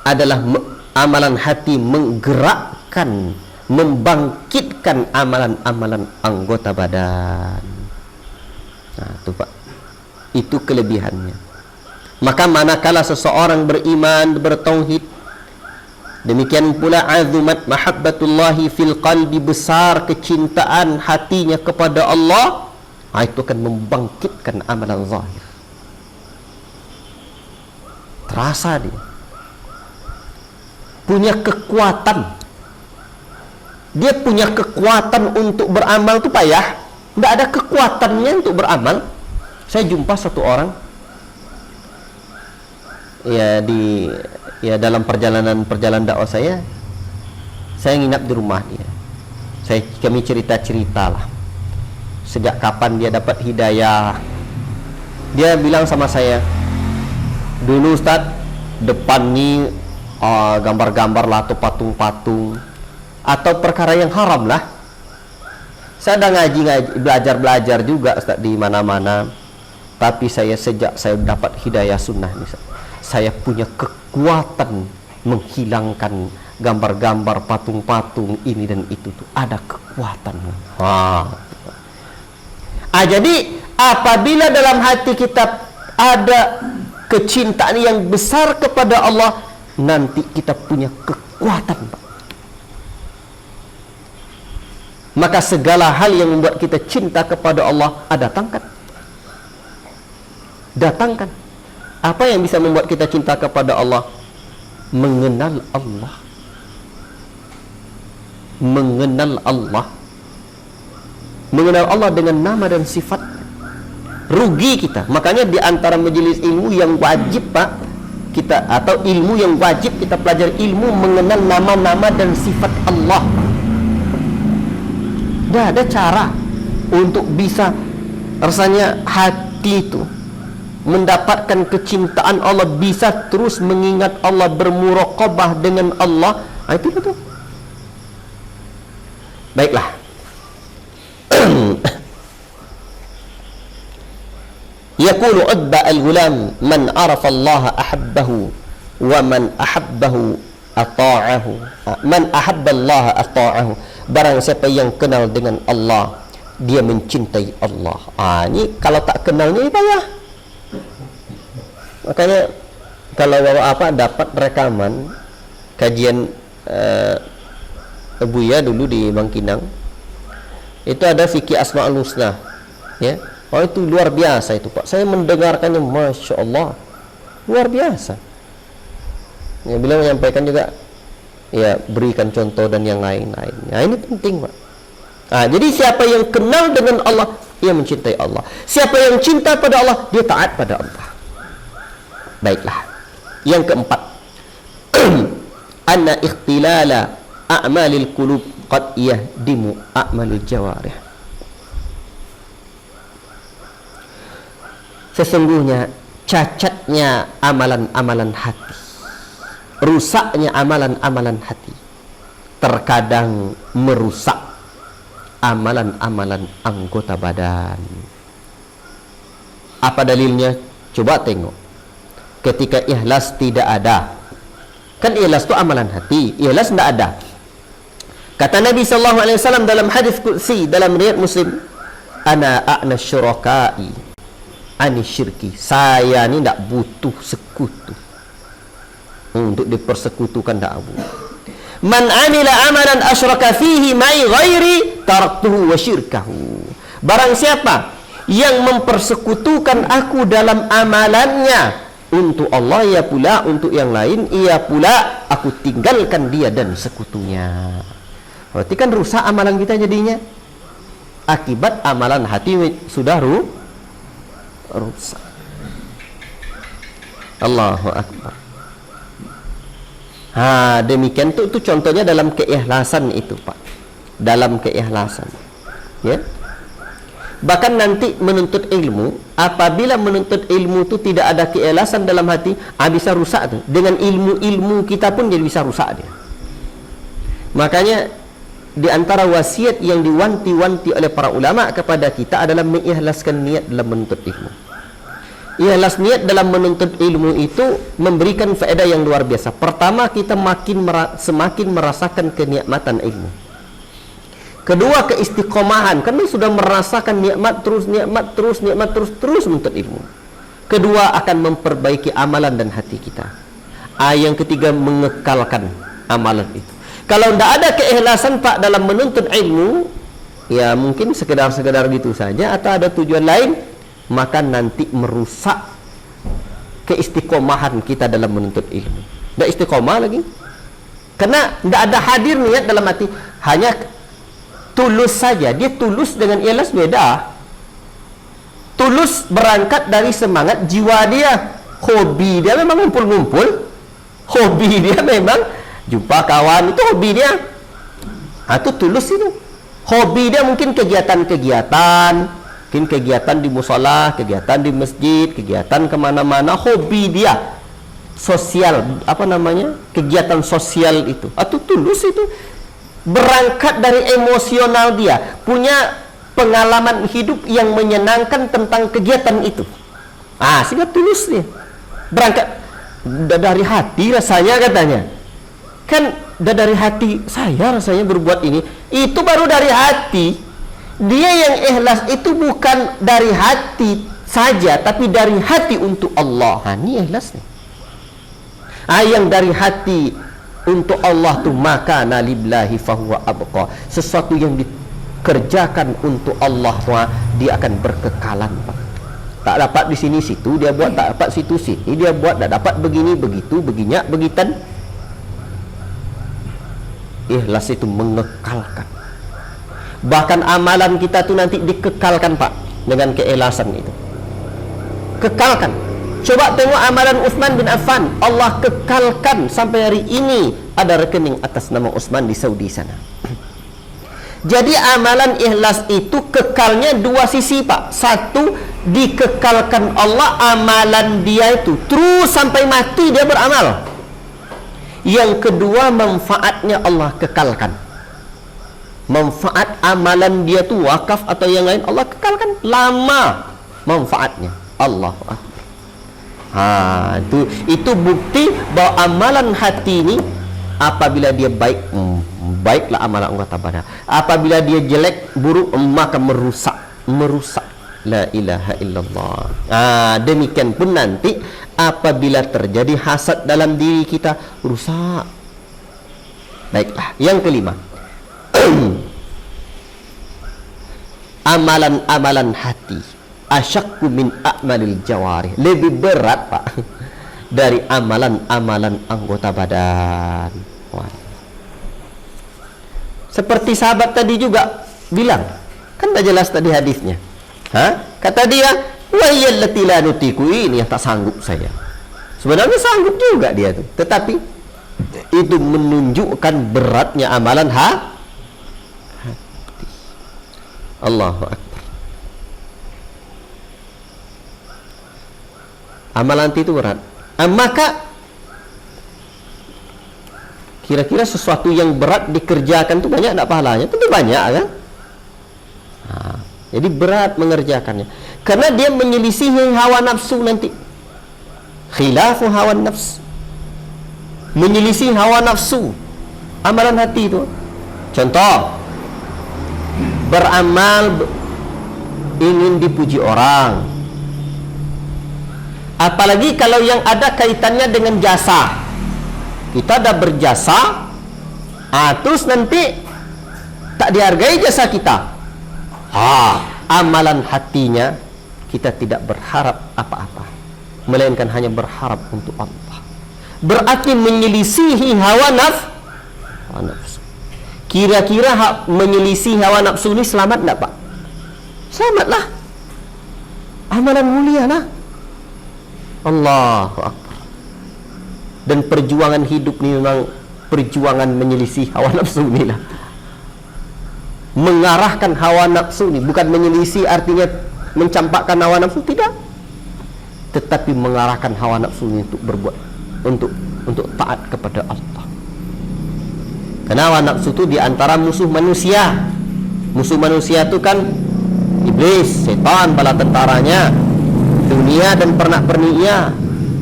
adalah amalan hati menggerakkan, membangkitkan amalan-amalan anggota badan. Itu Pak, itu kelebihannya. Maka manakala seseorang beriman, bertauhid, demikian pula azumat mahabbatullahi fil qalbi, besar kecintaan hatinya kepada Allah, itu akan membangkitkan amalan zahir. Terasa dia punya kekuatan. Dia punya kekuatan untuk beramal itu payah. Tidak ada kekuatannya untuk beramal. Saya jumpa satu orang dalam perjalanan dakwah saya nginap di rumah dia. Kami cerita lah sejak kapan dia dapat hidayah. Dia bilang sama saya, dulu Ustaz, depan nih gambar-gambar lah atau patung-patung atau perkara yang haram lah. Saya ada ngaji belajar juga Ustaz di mana-mana. Tapi sejak saya dapat hidayah sunnah nih, saya punya kekuatan menghilangkan gambar-gambar patung-patung ini dan itu tuh, ada kekuatan. Jadi apabila dalam hati kita ada kecintaan yang besar kepada Allah, nanti kita punya kekuatan, Pak. Maka segala hal yang membuat kita cinta kepada Allah, datangkan. Apa yang bisa membuat kita cinta kepada Allah? Mengenal Allah. Mengenal Allah dengan nama dan sifat. Rugi kita. Makanya di antara majelis ilmu yang wajib, Pak, kita, atau ilmu yang wajib kita pelajari, ilmu mengenal nama-nama dan sifat Allah. Tidak ada cara untuk bisa rasanya hati itu mendapatkan kecintaan Allah, bisa terus mengingat Allah, bermuraqabah dengan Allah. Itu betul. Baiklah. Yaqulu Utbah al-Ghulam, man arafa Allah ahabbahu wa man ahabbahu ata'ahu. Man ahabba Allah ata'ahu. Barang siapa yang kenal dengan Allah, dia mencintai Allah. Ini kalau tak kenalnya payah. Makanya kalau dapat rekaman kajian Buya dulu di Bangkinang, itu ada fikih Asmaul Husna, ya. Itu luar biasa itu, Pak. Saya mendengarkannya, Masya Allah, luar biasa. Ya, beliau menyampaikan juga, ya, berikan contoh dan yang lain-lain. Ini penting, Pak. Jadi siapa yang kenal dengan Allah, dia mencintai Allah. Siapa yang cinta pada Allah, dia taat pada Allah. Baiklah. Yang keempat, anna ikhtilala a'malil qulub qad yahdimu a'malil jawarih. Sesungguhnya cacatnya amalan-amalan hati, rusaknya amalan-amalan hati, terkadang merusak amalan-amalan anggota badan. Apa dalilnya? Coba tengok. Ketika ikhlas tidak ada, kan ikhlas itu amalan hati, ikhlas tidak ada. Kata Nabi SAW dalam hadis qudsi dalam riwayat Muslim, ana a'na syurakai ani syirki. Saya ni tak butuh sekutu untuk dipersekutukan, tak abu. Man amila amalan asyraka fihi ma'i ghairi taraktuhu wa syirkahu. Barang siapa yang mempersekutukan aku dalam amalannya untuk Allah, ia pula untuk yang lain, ia pula aku tinggalkan dia dan sekutunya. Berarti kan rusak amalan kita jadinya, akibat amalan hati sudah rusak. Allahu Akbar. Demikian itu contohnya dalam keikhlasan itu, Pak. Dalam keikhlasan, ya. Bahkan nanti menuntut ilmu, apabila menuntut ilmu itu tidak ada keikhlasan dalam hati, bisa rusak tuh. Dengan ilmu kita pun jadi bisa rusak dia. Makanya di antara wasiat yang diwanti-wanti oleh para ulama kepada kita adalah mengikhlaskan niat dalam menuntut ilmu. Ikhlas niat dalam menuntut ilmu itu memberikan faedah yang luar biasa. Pertama, kita semakin merasakan kenikmatan ilmu. Kedua, keistiqomahan, karena sudah merasakan nikmat terus menuntut ilmu. Kedua, akan memperbaiki amalan dan hati kita. Yang ketiga, mengekalkan amalan itu. Kalau tidak ada keikhlasan, Pak, dalam menuntut ilmu, ya mungkin sekedar gitu saja atau ada tujuan lain, maka nanti merusak keistiqomahan kita dalam menuntut ilmu. Tidak istiqomah lagi, karena tidak ada hadir niat dalam hati, hanya tulus saja. Dia tulus dengan ikhlas beda. Tulus berangkat dari semangat jiwa dia, hobi dia memang ngumpul-ngumpul, hobi dia memang jumpa kawan, itu hobi dia. Itu tulus itu. Hobi dia mungkin kegiatan-kegiatan, mungkin kegiatan di musola, kegiatan di masjid, kegiatan kemana-mana, hobi dia sosial, kegiatan sosial itu. Atau tulus itu berangkat dari emosional dia, punya pengalaman hidup yang menyenangkan tentang kegiatan itu. Sehingga tulus dia berangkat dari hati rasanya, katanya. Kan dari hati saya rasanya berbuat ini, itu baru dari hati. Dia yang ikhlas itu bukan dari hati saja, tapi dari hati untuk Allah. Ini ikhlas nih. Yang dari hati untuk Allah tu maka nalillahi fahuwa abqa. Sesuatu yang dikerjakan untuk Allah, dia akan berkekalan, Pak. Tak dapat di sini situ dia buat, tak dapat situ sini dia buat, tak dapat begini begitu, beginyak begitan. Ikhlas itu mengekalkan. Bahkan amalan kita tu nanti dikekalkan, Pak, dengan keikhlasan itu. Kekalkan. Coba tengok amalan Utsman bin Affan, Allah kekalkan sampai hari ini ada rekening atas nama Utsman di Saudi sana. Jadi amalan ikhlas itu kekalnya dua sisi, Pak. Satu, dikekalkan Allah, amalan dia itu terus sampai mati dia beramal. Yang kedua, manfaatnya Allah kekalkan. Manfaat amalan dia tu wakaf atau yang lain, Allah kekalkan lama manfaatnya. Allah itu bukti bahwa amalan hati ini apabila dia baik, baiklah amalan anggota badan. Apabila dia jelek, buruk, maka merusak. La ilaha illallah. Demikian pun nanti apabila terjadi hasad dalam diri kita, rusak. Baiklah, yang kelima, amalan-amalan hati asyakku min a'malil jawarih, lebih berat, Pak, dari amalan-amalan anggota badan. Seperti sahabat tadi juga bilang, kan dah jelas tadi hadisnya. Kata dia, wayyallati la nutiku, ini yang tak sanggup saya. Sebenarnya sanggup juga dia tuh, tetapi itu menunjukkan beratnya amalan hati. Allahu Akbar. Amalan hati itu berat. Maka kira-kira sesuatu yang berat dikerjakan itu banyak tak pahalanya? Tentu banyak kan? Jadi berat mengerjakannya. Karena dia menyelisihi hawa nafsu nanti. Khilafu hawa nafsu. Menyelisih hawa nafsu. Amalan hati itu. Contoh, beramal ingin dipuji orang. Apalagi kalau yang ada kaitannya dengan jasa. Kita dah berjasa, terus nanti tak dihargai jasa kita. Amalan hatinya kita tidak berharap apa-apa, melainkan hanya berharap untuk Allah. Berarti menyelisihi hawa nafsu. Kira-kira menyelisih hawa nafsu ini selamat tak Pak? Selamatlah. Amalan mulia lah. Allahu Akbar. Dan perjuangan hidup ini memang perjuangan menyelisih hawa nafsu inilah. Mengarahkan hawa nafsu ini, bukan menyelisih artinya mencampakkan hawa nafsu, tidak. Tetapi mengarahkan hawa nafsu ini untuk berbuat, untuk taat kepada Allah. Karena hawa nafsu itu diantara musuh manusia. Musuh manusia itu kan iblis, setan, bala tentaranya, dunia dan pernak-perniknya,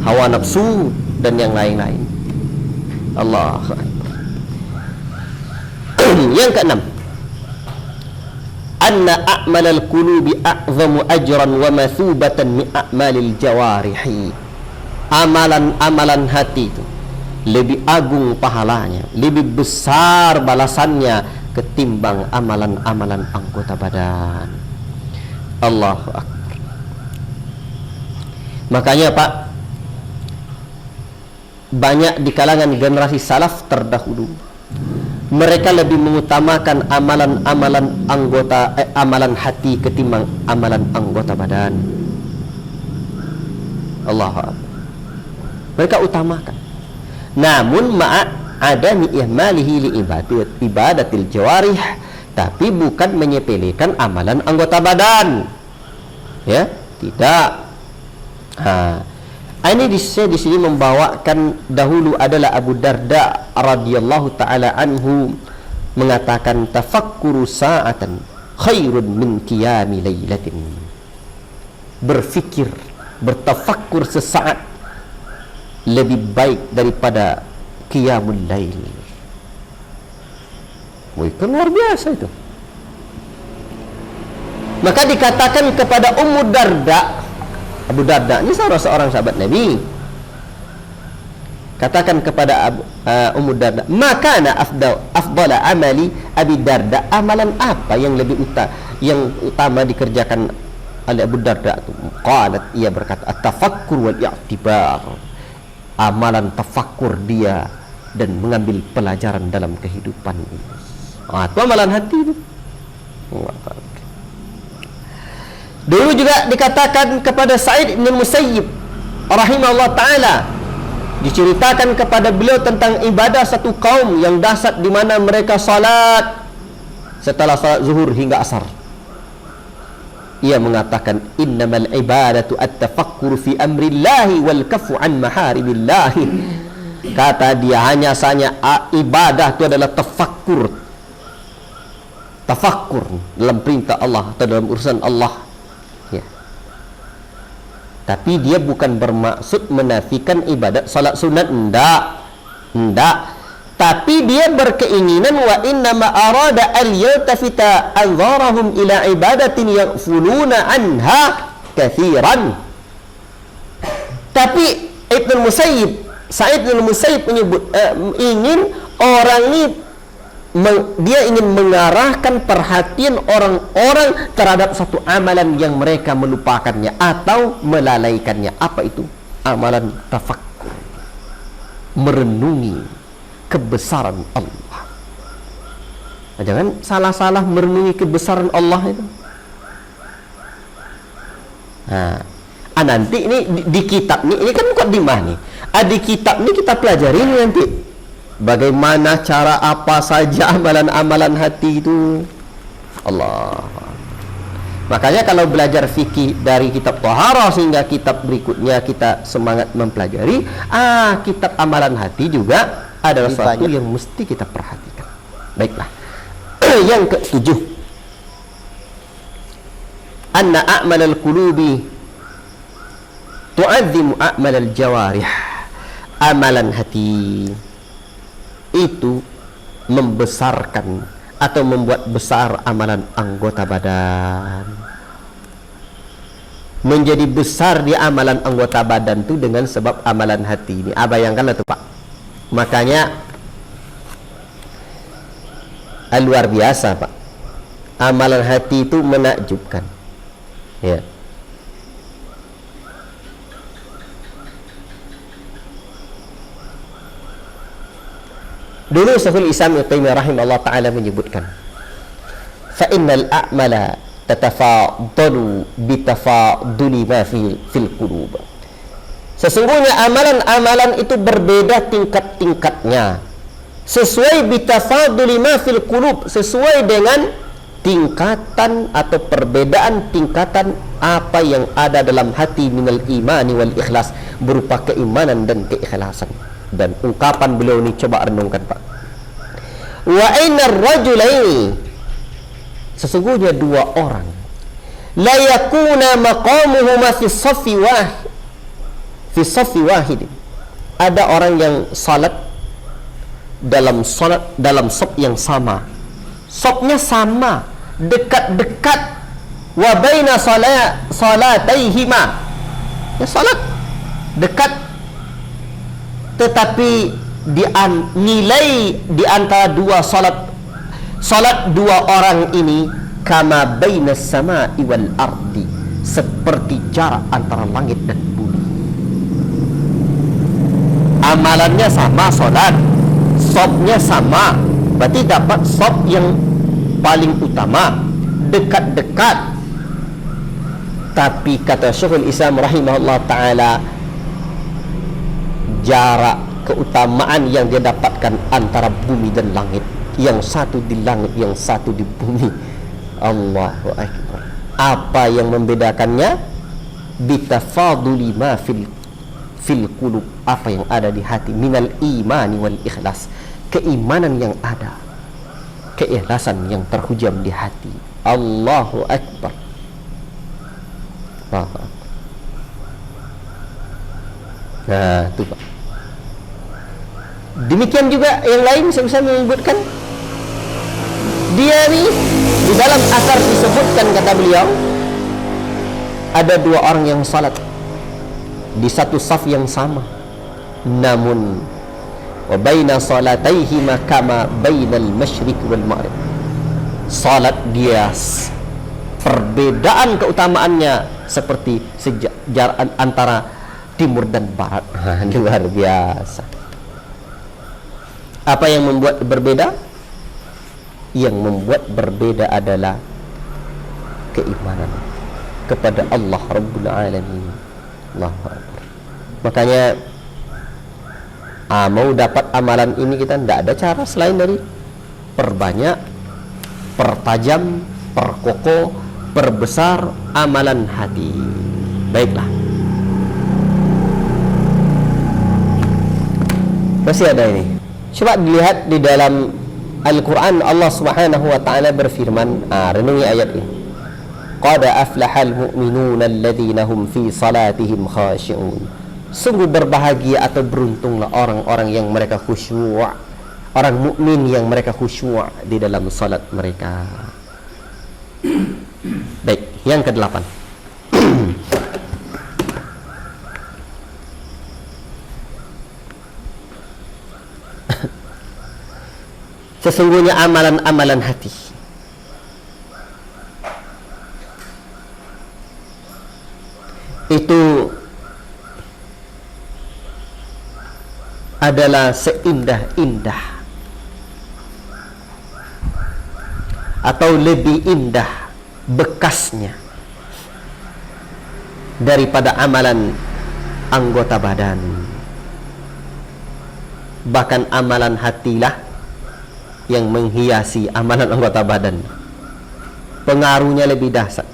hawa nafsu dan yang lain-lain. Allah. Yang keenam, anna a'malal qulubi a'zamu ajran wa mathubatan min a'malil jawarihi. Amalan-amalan hati itu lebih agung pahalanya, lebih besar balasannya ketimbang amalan-amalan anggota badan. Allahu Akbar. Makanya Pak, banyak di kalangan generasi salaf terdahulu, mereka lebih mengutamakan amalan-amalan amalan hati ketimbang amalan anggota badan. Allahu Akbar. Mereka utamakan. Namun adami ihmalihi li ibadatil jawarih, tapi bukan menyepelekan amalan anggota badan. Ya, tidak. Ini di sini membawakan dahulu adalah Abu Darda radhiyallahu taala anhu mengatakan tafakkuru sa'atan khairun min qiyami lailatin. Berfikir, bertafakkur sesaat lebih baik daripada qiyamul lail. Itu luar biasa itu. Maka dikatakan kepada Ummu Darda, Abu Darda ini seorang sahabat Nabi, katakan kepada Ummu Darda, makana afdala amali Abi Darda, amalan apa yang lebih utama dikerjakan oleh Abu Darda itu? Qalat, ia berkata, at-tafakkur wal i'tibar, amalan tafakkur dia dan mengambil pelajaran dalam kehidupan ini. Itu amalan hati itu. Dulu juga dikatakan kepada Sa'id bin Musayyib rahimahullah ta'ala, diceritakan kepada beliau tentang ibadah satu kaum yang dahsyat di mana mereka salat setelah salat zuhur hingga asar. Ia mengatakan, innamal ibadatu at-tafakkur fi amrillahi wal kafu an maharibillahi. Kata dia, hanya saja ibadah itu adalah tafakkur dalam perintah Allah atau dalam urusan Allah, ya. Tapi dia bukan bermaksud menafikan ibadat salat sunat, enggak. Tapi dia berkeinginan wa innama arada al yaltafita anzarahum ila ibadatin yaghfuluna anha kathiran. Tapi Sa'id bin Musayyib menyebut ingin orang ini dia ingin mengarahkan perhatian orang-orang terhadap satu amalan yang mereka melupakannya atau melalaikannya. Apa itu? Amalan tafakkur, merenungi kebesaran Allah. Jangan salah-salah merenungi kebesaran Allah itu. Nanti ini di kitab ini kan mukadimah nih. Di kitab ini kita pelajari ini nanti bagaimana cara apa saja amalan-amalan hati itu. Allah. Makanya kalau belajar fikih dari kitab Thaharah sehingga kitab berikutnya kita semangat mempelajari, kitab amalan hati juga adalah sesuatu yang mesti kita perhatikan. Baiklah. Yang ketujuh, anna a'malal qulubi tu'azzimu a'malal jawarih. Amalan hati itu membesarkan atau membuat besar amalan anggota badan. Menjadi besar di amalan anggota badan itu dengan sebab amalan hati ini. Bayangkanlah tuh Pak. Makanya luar biasa Pak. Amalan hati itu menakjubkan. Ya. Dulu Syekhul Islam Ibnu Taimiyah rahimahullah taala menyebutkan, fa innal a'mala tatafadalu bitafaduli ma fil qulub. Sesungguhnya amalan-amalan itu berbeda tingkat-tingkatnya sesuai bitafaduli ma fil qulub, sesuai dengan tingkatan atau perbedaan tingkatan apa yang ada dalam hati minal imani wal ikhlas, berupa keimanan dan keikhlasan. Dan ungkapan beliau ini coba renungkan Pak. Wa ainar rajulaini, sesungguhnya dua orang, la yakuna maqamuhuma fi saffi wahid, ada orang yang salat dalam saf yang sama, safnya sama, dekat-dekat, wa baina salataihima, ya salat dekat, tetapi nilai di antara dua salat dua orang ini kama bainas sama'i wal ardi, seperti jarak antara langit dan bumi. Amalannya sama, salat, safnya sama, berarti dapat saf yang paling utama, dekat-dekat. Tapi kata Syekhul Islam rahimahullah taala, jarak keutamaan yang dia dapatkan antara bumi dan langit, yang satu di langit, yang satu di bumi. Allahu akbar. Apa yang membedakannya? Bitafaduli ma fil qulub, apa yang ada di hati, minal imani wal ikhlas, keimanan yang ada, keikhlasan yang terhujam di hati. Allahu akbar. Nah, itu Pak. Demikian juga yang lain saya bisa menyebutkan. Dia ni di dalam asar disebutkan, kata beliau, ada dua orang yang salat di satu saf yang sama, namun wa baina salataihi kama bainal masyriq wal maghrib. Salat dia perbedaan keutamaannya seperti jarak antara timur dan barat. Luar biasa. Apa yang membuat berbeda? Yang membuat berbeda adalah keimanan kepada Allah Rabbul Alamin. Allahu Akbar. Makanya mau dapat amalan ini kita tidak ada cara selain dari perbanyak, pertajam, perkokoh, perbesar amalan hati. Baiklah. Masih ada ini. Coba dilihat di dalam Al-Quran, Allah Subhanahu wa ta'ala berfirman, renungi ayat ini. Qad aflahal mu'minuna alladhina hum fi salatihim khashi'un. Sungguh berbahagia atau beruntunglah orang-orang yang mereka khusyuk, orang mukmin yang mereka khusyuk di dalam salat mereka. Baik, yang ke-8. Sesungguhnya amalan-amalan hati itu adalah seindah-indah atau lebih indah bekasnya daripada amalan anggota badan. Bahkan amalan hatilah yang menghiasi amalan anggota badan. Pengaruhnya lebih dahsyat,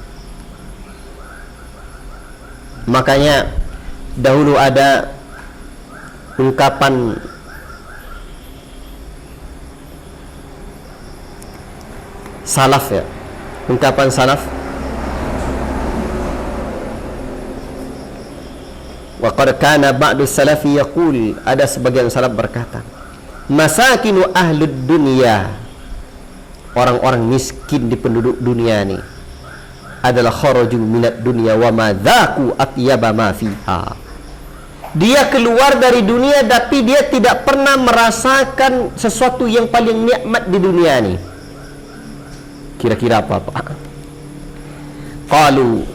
Makanya dahulu ada ungkapan salaf ya, ungkapan salaf, wa qad kana ba'du salafi yaqul, ada sebagian salaf berkata, masakinu ahlud dunya, orang-orang miskin di penduduk dunia ini adalah kharaju minad dunya wa ma dzaqu atyaba ma fiha. Dia keluar dari dunia tapi dia tidak pernah merasakan sesuatu yang paling nikmat di dunia ini. Kira-kira apa, Pak? Qalu,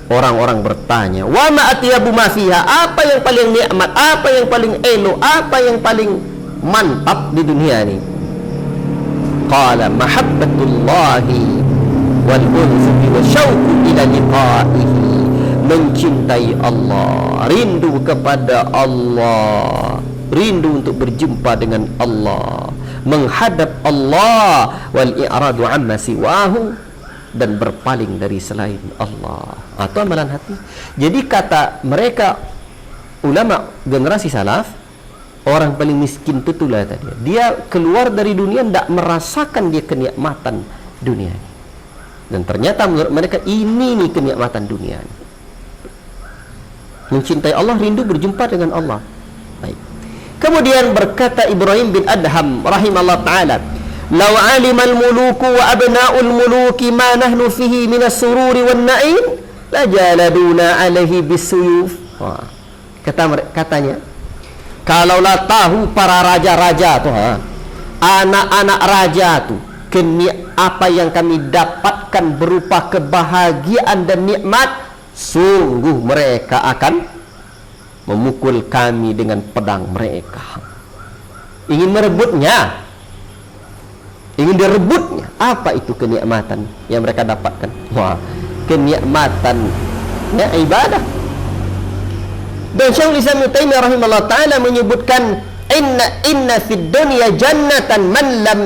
orang-orang bertanya, wa ma atyabu ma fiha, apa yang paling nikmat, apa yang paling elok, apa yang paling mantap di dunia ini? Qala mahabbatullahi wal unsu wa syauqu ila liqa'ihi, mencintai Allah, rindu kepada Allah, rindu untuk berjumpa dengan Allah, menghadap Allah, wal i'radu amma siwahu, dan berpaling dari selain Allah. Atau amalan hati. Jadi kata mereka ulama generasi salaf, orang paling miskin itu itulah tadi, dia keluar dari dunia tidak merasakan dia kenikmatan dunia ini. Dan ternyata menurut mereka ini nih kenikmatan dunia ini. Mencintai Allah, rindu berjumpa dengan Allah. Baik. Kemudian berkata Ibrahim bin Adham rahimahullah ta'ala, law alimal muluku wa abna'ul muluki ma nahnu fihi minas sururi wan na'im la jaladuna alaihi bisuyuf. Katanya, kalaulah tahu para raja-raja tuh, anak-anak raja tuh, apa yang kami dapatkan berupa kebahagiaan dan nikmat, sungguh mereka akan memukul kami dengan pedang mereka. Ingin merebutnya, ingin direbutnya. Apa itu kenikmatan yang mereka dapatkan? Wah, kenikmatannya ibadah. Dan Syekhul Islam Ibnu Taimiyah rahimahullah taala menyebutkan, inna fid dunya jannatan man lam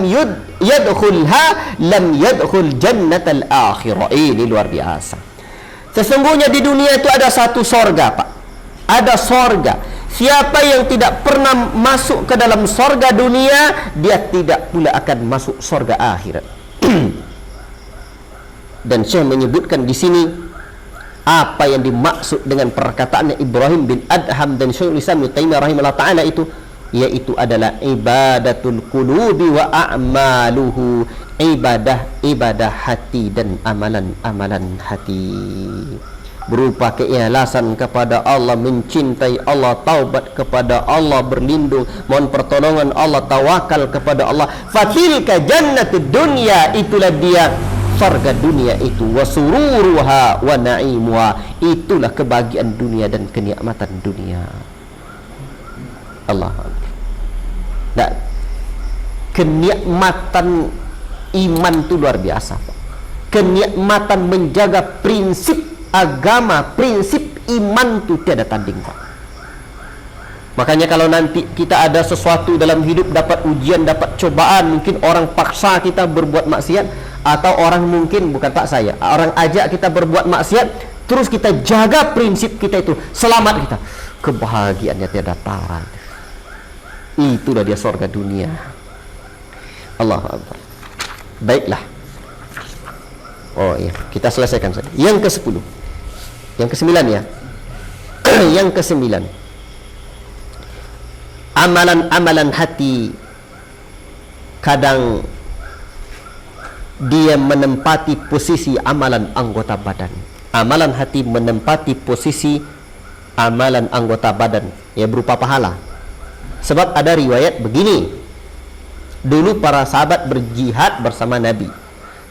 yadkhulha lam yadkhul jannatal akhirah. Ini luar biasa. Sesungguhnya di dunia itu ada satu sorga, Pak. Ada sorga. Siapa yang tidak pernah masuk ke dalam sorga dunia, dia tidak pula akan masuk sorga akhirat. Dan Syekh menyebutkan di sini apa yang dimaksud dengan perkataan Ibrahim bin Adham dan Syekhul Islam Ibnu Taimiyah rahimahullah taala itu, yaitu adalah ibadatul qulubi wa a'maluhu, ibadah hati dan amalan hati, berupa keikhlasan kepada Allah, mencintai Allah, taubat kepada Allah, berlindung, mohon pertolongan Allah, tawakal kepada Allah. Fatilka jannatud dunya, itulah dia surga dunia itu, wasururuha wa na'imuha, itulah kebahagiaan dunia dan kenikmatan dunia. Allah. Nah, kenikmatan iman itu luar biasa, Pak. Kenikmatan menjaga prinsip agama, prinsip iman itu tiada tanding, Pak. Makanya kalau nanti kita ada sesuatu dalam hidup, dapat ujian, dapat cobaan, mungkin orang paksa kita berbuat maksiat, atau orang mungkin, bukan pak saya, orang ajak kita berbuat maksiat, terus kita jaga prinsip kita itu, selamat kita, kebahagiaannya tiada tara. Itulah dia surga dunia. Allahu Akbar. Baiklah. Oh iya, kita selesaikan saja. Yang ke-10. Yang ke-9 ya. Yang ke-9. Amalan-amalan hati kadang dia menempati posisi amalan anggota badan. Amalan hati menempati posisi amalan anggota badan, ya, berupa pahala. Sebab ada riwayat begini, dulu para sahabat berjihad bersama Nabi,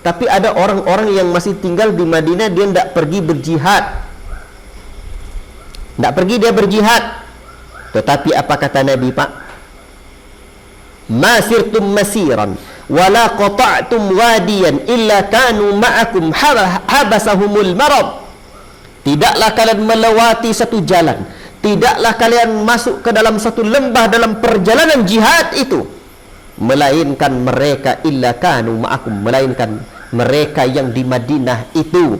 tapi ada orang-orang yang masih tinggal di Madinah, dia tidak pergi berjihad, tidak pergi dia berjihad. Tetapi apa kata Nabi, Pak? Masirtum masiran wala qata'tum wadiyan illa kanu ma'akum habasahumul marad. Tidaklah kalian melewati satu jalan, tidaklah kalian masuk ke dalam satu lembah dalam perjalanan jihad itu, melainkan mereka illa kanu ma'akum, melainkan mereka yang di Madinah itu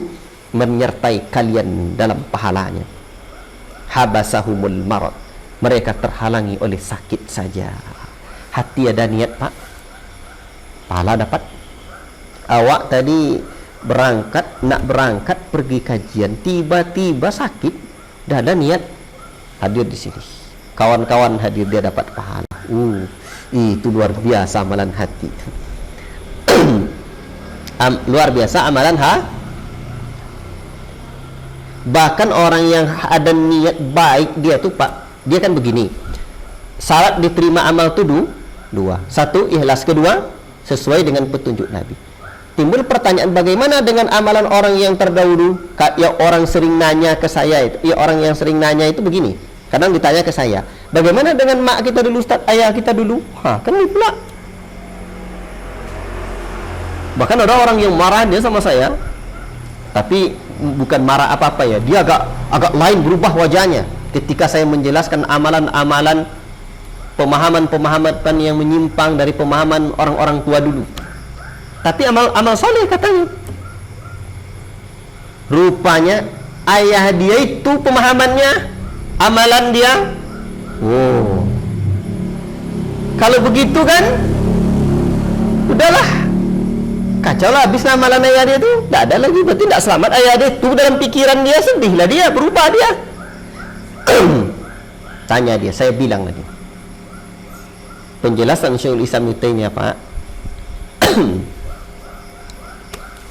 menyertai kalian dalam pahalanya. Habasahumul marad, mereka terhalangi oleh sakit saja. Hati ada niat pak, pahala dapat. Awak tadi nak berangkat pergi kajian, tiba-tiba sakit, dah ada niat hadir di sini. Kawan-kawan hadir, dia dapat pahala. Itu luar biasa amalan hati. Luar biasa amalan bahkan orang yang ada niat baik, dia tuh pak, dia kan begini, syarat diterima amal tuh dua. Satu, ikhlas. Kedua, sesuai dengan petunjuk Nabi. Timbul pertanyaan, bagaimana dengan amalan orang yang terdahulu? Ya, orang sering nanya ke saya itu, ya, orang yang sering nanya itu begini, kadang ditanya ke saya, bagaimana dengan mak kita dulu, Ustaz, ayah kita dulu? Kan ini pula. Bahkan ada orang yang marah dia sama saya, tapi bukan marah apa-apa ya, dia agak lain, berubah wajahnya ketika saya menjelaskan amalan-amalan, pemahaman-pemahaman yang menyimpang dari pemahaman orang-orang tua dulu. Tapi amal soleh katanya. Rupanya ayah dia itu pemahamannya, amalan dia. Kalau begitu kan udahlah, kacau lah, habis amalan ayah dia tuh, tidak ada lagi, berarti tidak selamat ayah dia tuh. Dalam pikiran dia sedihlah, dia berubah dia. Tanya dia, saya bilang lagi, penjelasan Syekhul Islam Ibnu Taimiyah pak.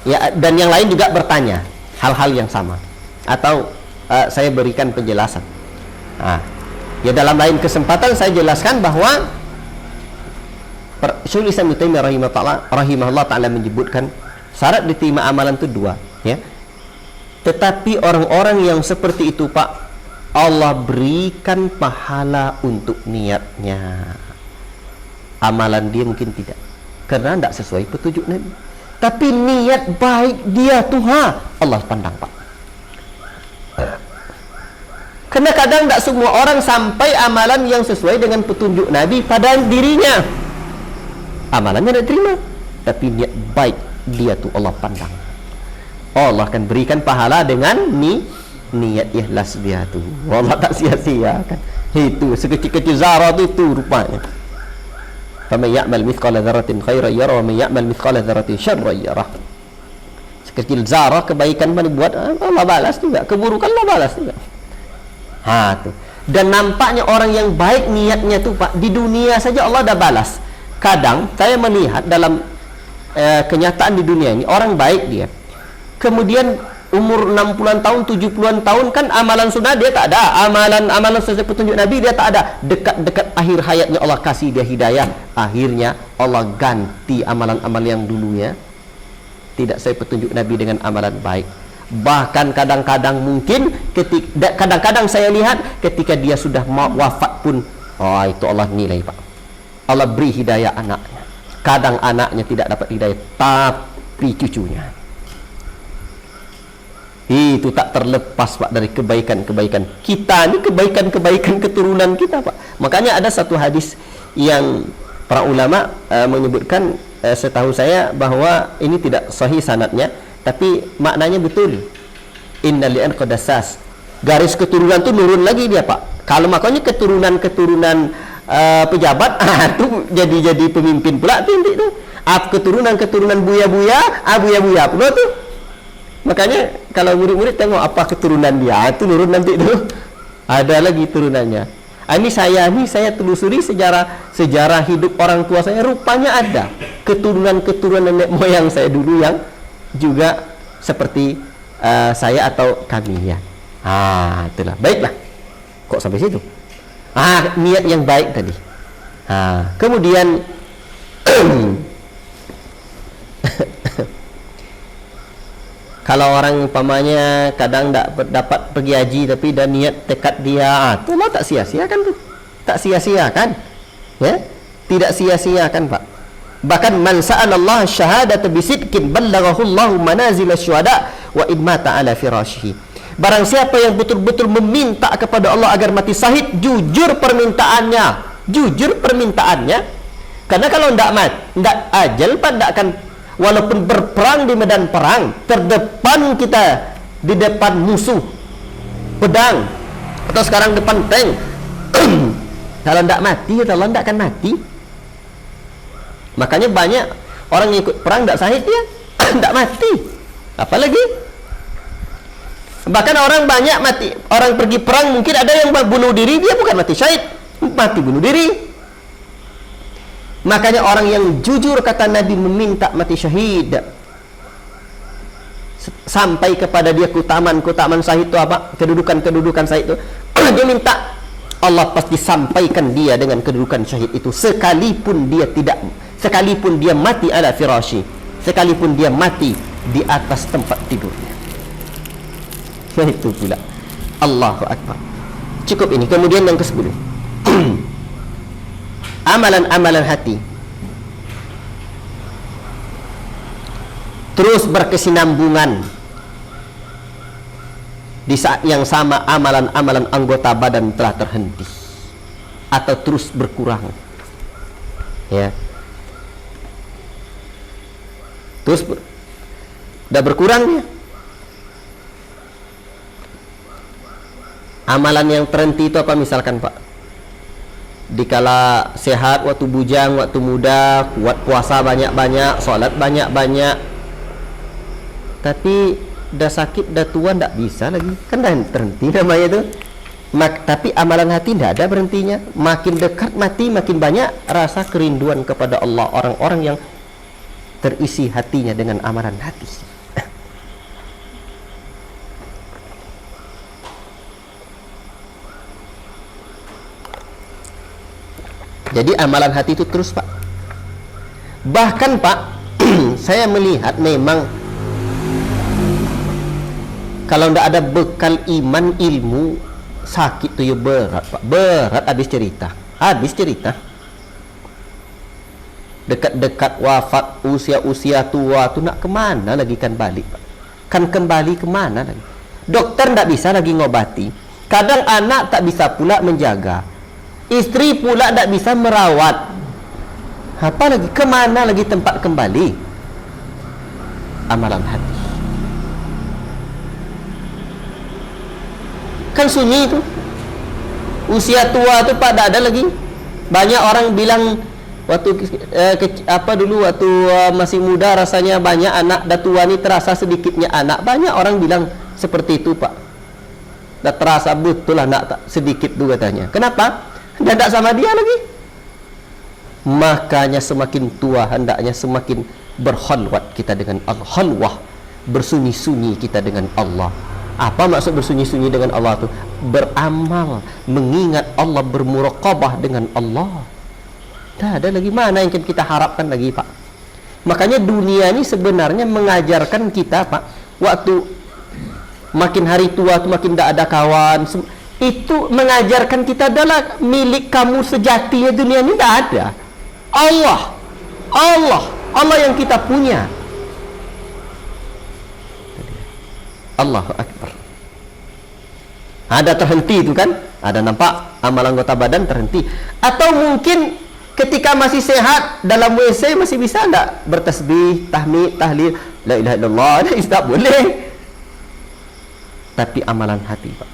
Ya, dan yang lain juga bertanya hal-hal yang sama, atau saya berikan penjelasan. Ya, dalam lain kesempatan saya jelaskan bahwa Syekhul Islam Ibnu Taimiyah rahimahullah taala menyebutkan syarat diterima amalan itu dua, ya. Tetapi orang-orang yang seperti itu pak, Allah berikan pahala untuk niatnya. Amalan dia mungkin tidak, karena tidak sesuai petunjuk Nabi. Tapi niat baik dia tuh Allah pandang pak. Karena kadang tidak semua orang sampai amalan yang sesuai dengan petunjuk Nabi pada dirinya. Amalannya tidak terima, tapi niat baik dia tuh Allah pandang. Allah akan berikan pahala dengan niat ikhlas dia tuh. Allah tak sia-siakan. Itu sekecil-kecil zarah itu rupanya. Faman ya'mal mithqala dzarratin khairan yarah wa man ya'mal mithqala dzarratin syarran yarah. Sekecil zarah kebaikan mana buat, Allah balas juga. Keburukan Allah balas juga. Tuh. Dan nampaknya orang yang baik niatnya tuh pak, di dunia saja Allah dah balas. Kadang saya melihat dalam kenyataan di dunia ini, orang baik dia, kemudian umur 60-an tahun, 70-an tahun kan amalan sunnah dia tak ada, amalan sesuai petunjuk Nabi dia tak ada. Dekat-dekat akhir hayatnya Allah kasih dia hidayah, akhirnya Allah ganti amalan-amalan yang dulunya tidak sesuai petunjuk Nabi dengan amalan baik. Bahkan kadang-kadang mungkin kadang-kadang saya lihat ketika dia sudah mau wafat pun, itu Allah nilai pak, Allah beri hidayah anaknya. Kadang anaknya tidak dapat hidayah, tapi cucunya itu tak terlepas pak dari kebaikan-kebaikan kita ini, kebaikan-kebaikan keturunan kita pak. Makanya ada satu hadis yang para ulama menyebutkan, setahu saya bahwa ini tidak sahih sanadnya, tapi maknanya betul. Inna li'an qadasas, garis keturunan itu nurun lagi dia pak. Kalau makanya keturunan pejabat, itu jadi pemimpin pula tuh nanti tuh. Keturunan buya-buya, buya-buya pula tuh. Makanya kalau murid-murid tengok apa keturunan dia, itu nurun nanti tuh. Ada lagi turunannya. Ini saya telusuri sejarah hidup orang tua saya, rupanya ada keturunan nenek moyang saya dulu yang juga seperti saya atau kami ya. Itulah. Baiklah. Kok sampai situ? Niat yang baik tadi. Kemudian kalau orang umpamanya kadang tak dapat pergi haji tapi dah niat tekad dia, itu Allah tak sia-siakan tuh. Tak sia-siakan. Ya? Tidak sia-siakan, Pak. Bahkan man sa'alallah syahadata bisidqin ballaghahu Allahu manazil asy-syuhada wa in mata ala firashihi. Barang siapa yang betul-betul meminta kepada Allah agar mati syahid, jujur permintaannya. Karena kalau ndak ajal Pak, ndak akan, walaupun berperang di medan perang, terdepan kita di depan musuh pedang, atau sekarang depan tank. Kalau tidak mati, Allah tidak akan mati. Makanya banyak orang yang ikut perang tidak syahid dia, tidak mati. Apalagi bahkan orang banyak mati, orang pergi perang mungkin ada yang bunuh diri, dia bukan mati syahid, mati bunuh diri. Makanya orang yang jujur, kata Nabi, meminta mati syahid sampai kepada dia keutamaan syahid itu apa? Kedudukan syahid itu dia minta, Allah pasti sampaikan dia dengan kedudukan syahid itu, sekalipun dia mati ala firashi, sekalipun dia mati di atas tempat tidurnya. Nah itu pula. Allahu Akbar. Cukup ini. Kemudian yang ke-10. Amalan-amalan hati. Terus berkesinambungan. Di saat yang sama amalan-amalan anggota badan telah terhenti atau terus berkurang. Ya. Terus udah berkurang ya. Amalan yang terhenti itu apa misalkan Pak? Dikala sehat, waktu bujang, waktu muda, kuat puasa banyak-banyak, sholat banyak-banyak, tapi dah sakit, dah tua, tak bisa lagi, kan dah terhenti namanya itu. Tapi amalan hati tidak ada berhentinya. Makin dekat mati, makin banyak rasa kerinduan kepada Allah. Orang-orang yang terisi hatinya dengan amalan hati. Jadi amalan hati itu terus Pak. Bahkan Pak, saya melihat memang kalau tidak ada bekal iman, ilmu, sakit itu ya berat Pak. Berat habis cerita. Dekat-dekat wafat, usia tua tu nak kemana lagi kan balik Pak? Kan kembali kemana lagi? Dokter tidak bisa lagi ngobati. Kadang anak tak bisa pula menjaga. Istri pula tidak bisa merawat. Apa lagi? Kemana lagi tempat kembali? Amalan hati. Kan sunyi itu. Usia tua itu pada ada lagi. Banyak orang bilang waktu waktu masih muda rasanya banyak anak, dah tua ni terasa sedikitnya anak. Banyak orang bilang seperti itu Pak. Dah terasa betul anak tak sedikit tu katanya. Kenapa? Dah tak sama dia lagi. Makanya semakin tua hendaknya semakin berkhalwat kita dengan Allah. Khalwah, bersunyi-sunyi kita dengan Allah. Apa maksud bersunyi-sunyi dengan Allah itu? Beramal, mengingat Allah, bermuraqabah dengan Allah. Dah ada lagi mana yang kita harapkan lagi Pak? Makanya dunia ini sebenarnya mengajarkan kita Pak, waktu makin hari tua tu makin tak ada kawan, itu mengajarkan kita adalah milik kamu sejatinya dunia ini tidak ada. Allah yang kita punya. Allahu Akbar. Ada terhenti itu kan? Ada nampak amalan anggota badan terhenti. Atau mungkin ketika masih sehat dalam WC masih bisa tidak bertasbih, tahmid, tahlil, la ilaha illallah, tak boleh. Tapi amalan hati Pak.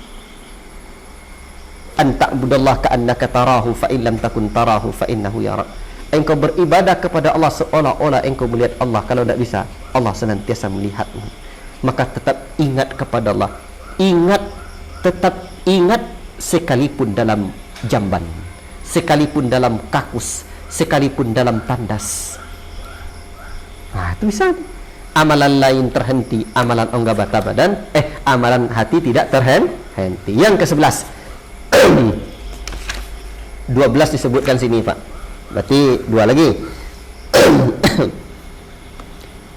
Anta'budallah ka'annaka tarahu fa in lam takun tarahu fa innahu yarak. Engkau beribadah kepada Allah seolah-olah engkau melihat Allah. Kalau tidak bisa, Allah senantiasa melihatmu. Maka tetap ingat kepada Allah. Tetap ingat sekalipun dalam jamban, sekalipun dalam kakus, sekalipun dalam tandas. Nah, itu bisa. Amalan lain terhenti, amalan anggota badan, amalan hati tidak terhenti. Yang ke-11. 12 disebutkan sini Pak. Berarti 2 lagi.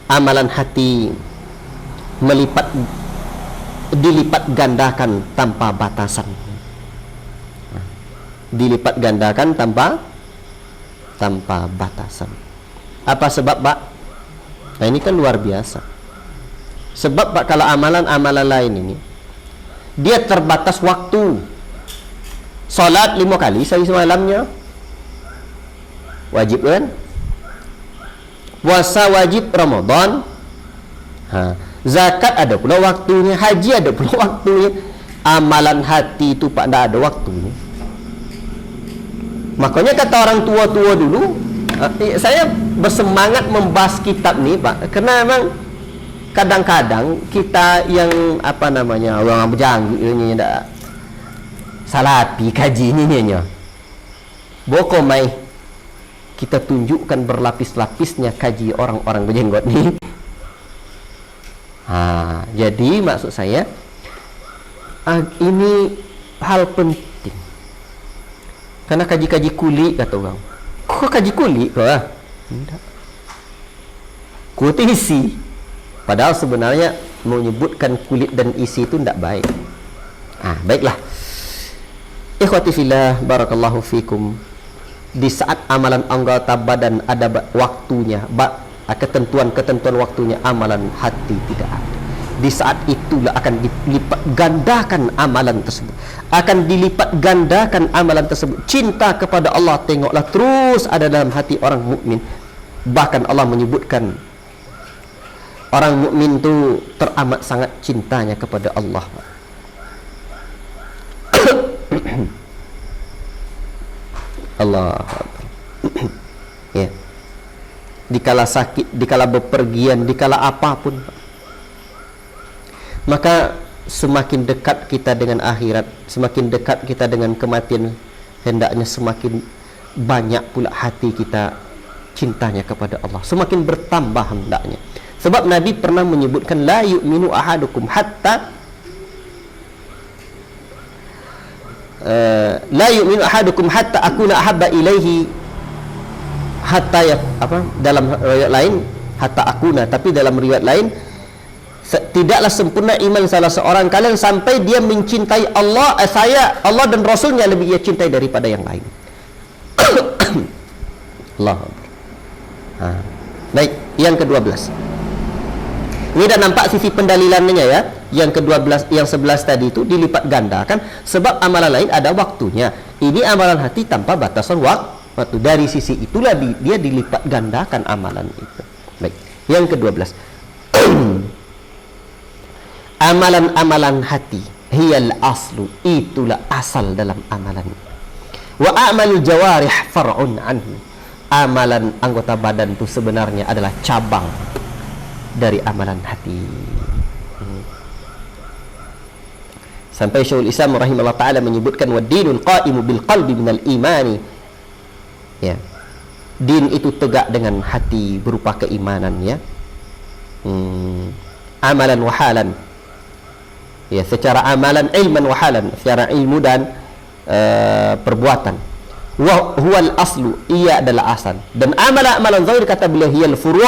Amalan hati dilipat gandakan tanpa batasan. Dilipat gandakan tanpa batasan. Apa sebab Pak? Nah ini kan luar biasa. Sebab Pak, kalau amalan-amalan lain ini dia terbatas waktu. Salat 5 kali sehari semalamnya wajib kan? Puasa wajib Ramadan. Zakat ada pula waktunya, haji ada pula waktunya. Amalan hati itu Pak, tidak ada waktunya. Makanya kata orang tua-tua dulu, saya bersemangat membahas kitab ni Pak, kerana memang kadang-kadang kita yang orang berjanggut ini tak salapi kaji ni nya. Boko mai kita tunjukkan berlapis-lapisnya kaji orang-orang berjenggot ni. Jadi maksud saya ini hal penting. Karena kaji-kaji kulit kata orang. Kau kaji kulit kau lah? Tidak. Kulit isi. Padahal sebenarnya menyebutkan kulit dan isi itu tidak baik. Baiklah. Ikhwati fillah, barakallahu fikum. Di saat amalan anggota badan ada waktunya, ketentuan-ketentuan waktunya, amalan hati tidak ada. Di saat itulah akan dilipat gandakan amalan tersebut. Akan dilipat gandakan amalan tersebut. Cinta kepada Allah tengoklah terus ada dalam hati orang mukmin. Bahkan Allah menyebutkan orang mukmin itu teramat sangat cintanya kepada Allah. Allah. Ya. Dikala sakit, dikala bepergian, dikala apapun, maka semakin dekat kita dengan akhirat, semakin dekat kita dengan kematian, hendaknya semakin banyak pula hati kita cintanya kepada Allah, semakin bertambah hendaknya. Sebab Nabi pernah menyebutkan la yu'minu ahadukum hatta la yu'minu ahadukum hatta akuna ahabba ilaihi hatta dalam riwayat lain hatta akuna, tapi dalam riwayat lain tidaklah sempurna iman salah seorang kalian sampai dia mencintai Allah, Allah dan Rasulnya lebih ia cintai daripada yang lain. Allah. Baik, yang ke-12. Ini dah nampak sisi pendalilannya ya. Yang ke-12, yang 11 tadi itu dilipat gandakan sebab amalan lain ada waktunya. Ini amalan hati tanpa batasan waktu. Dari sisi itulah dia dilipat gandakan amalan itu. Baik, yang ke-12. Amalan-amalan hati hiyal aslu, itulah asal dalam amalan. Wa a'malul jawarih far'un anhu. Amalan anggota badan itu sebenarnya adalah cabang dari amalan hati. Sampai Syekhul Islam rahimahullah ta'ala menyebutkan wa dinul qa'imu bil qalbi minal imani. Ya. Din itu tegak dengan hati berupa keimanan ya. Amalan wa halan. Ya, secara amalan, ilman wa halan, secara ilmu dan perbuatan. Wa huwal aslu, ia adalah asal. Dan amalan zahir kata beliau hiyal furu'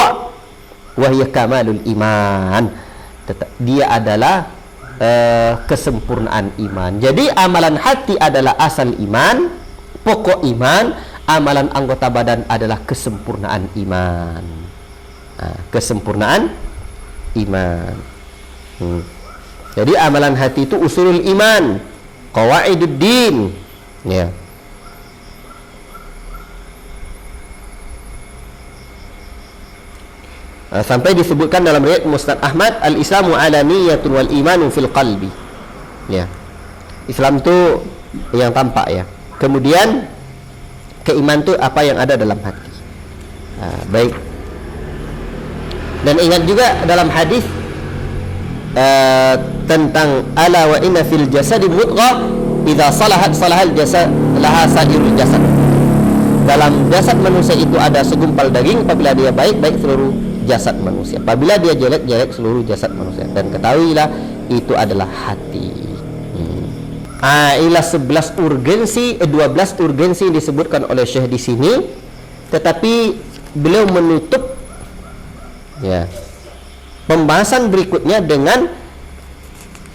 wa hiya kamalul iman. Dia adalah kesempurnaan iman. Jadi amalan hati adalah asal iman, pokok iman. Amalan anggota badan adalah kesempurnaan iman. Kesempurnaan iman. Jadi amalan hati itu usulul iman, qawaiduddin. Ya. Sampai disebutkan dalam riwayat Musnad Ahmad, al-islamu alaniyatun wal imanu fil qalbi. Ya. Islam itu yang tampak ya. Kemudian keiman itu apa yang ada dalam hati. Baik. Dan ingat juga dalam hadis tentang ala wa inna fil jasadi mudghah idza salahat salahal jasad laha sairul jasad. Dalam jasad manusia itu ada segumpal daging, apabila dia baik, baik seluruh jasad manusia. Apabila dia jelek, jelek seluruh jasad manusia. Dan ketahuilah itu adalah hati. Ialah 11 urgensi, 12 urgensi disebutkan oleh Syekh di sini, tetapi beliau menutup ya pembahasan berikutnya dengan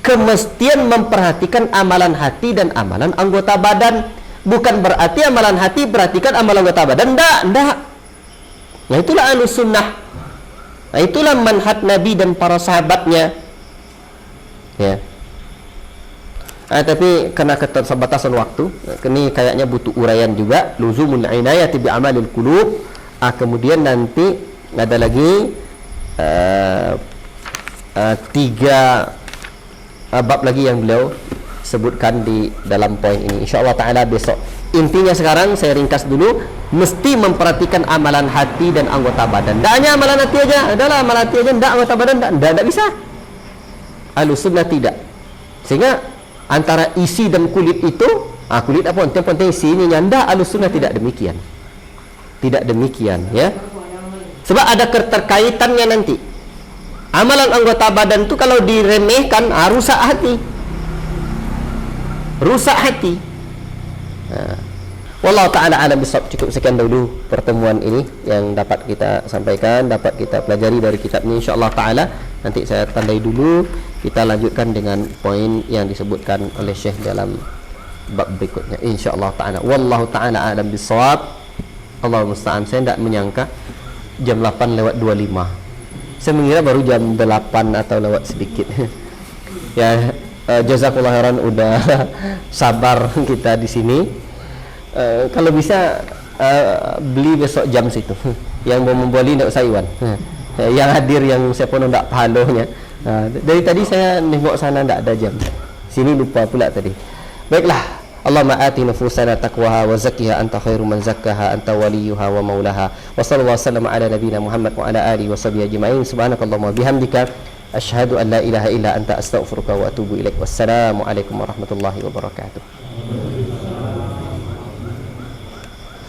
kemestian memperhatikan amalan hati dan amalan anggota badan. Bukan berarti amalan hati perhatikan amalan anggota badan, enggak. Nah itulah ahlus sunnah. Nah itulah manhaj Nabi dan para sahabatnya. Ya. Tapi karena keterbatasan waktu, ini kayaknya butuh uraian juga. Luzumul inayati bi amalil qulub. Kemudian nanti ada lagi tiga bab lagi yang beliau sebutkan di dalam poin ini. InsyaAllah ta'ala besok. Intinya sekarang saya ringkas dulu, mesti memperhatikan amalan hati dan anggota badan. Tak hanya amalan hati aja, adalah amalan hati aja, tak anggota badan, tak bisa. Ahlussunnah tidak. Sehingga antara isi dan kulit itu, kulit apa yang penting isinya, ndak Ahlussunnah tidak demikian. Tidak demikian, ya. Sebab ada keterkaitannya nanti. Amalan anggota badan itu kalau diremehkan, rusak hati. Rusak hati. Wallahu ta'ala alam bisawab. Cukup sekian dulu pertemuan ini yang dapat kita sampaikan, dapat kita pelajari dari kitab ini, insyaAllah ta'ala. Nanti saya tandai dulu, kita lanjutkan dengan poin yang disebutkan oleh Syekh dalam bab berikutnya, insyaAllah ta'ala. Wallahu ta'ala alam bisawab. Allah musta'an. Saya tidak menyangka jam 8 lewat 25. Saya mengira baru jam 8 atau lewat sedikit. Ya, jazakallah khairan udah sabar kita di sini. Kalau bisa beli besok jam situ. Yang mau membeli tidak usah Iwan. Yang hadir yang saya pun tidak pahalohnya. Dari tadi saya nengok sana tidak ada jam. Sini lupa pula tadi. Baiklah. Allahumma ati nufusana taqwaha wa zakkiha anta khairu man zakkaha anta waliyuha wa maulaha. Wa sallallahu wasallam ala nabiyyina Muhammad wa ala alihi wa sahbihi ajma'in. Subhanakallahumma bihamdika asyhadu an la ilaha illa anta astaghfiruka wa atubu ilaik. Wassalamu alaikum warahmatullahi wabarakatuh.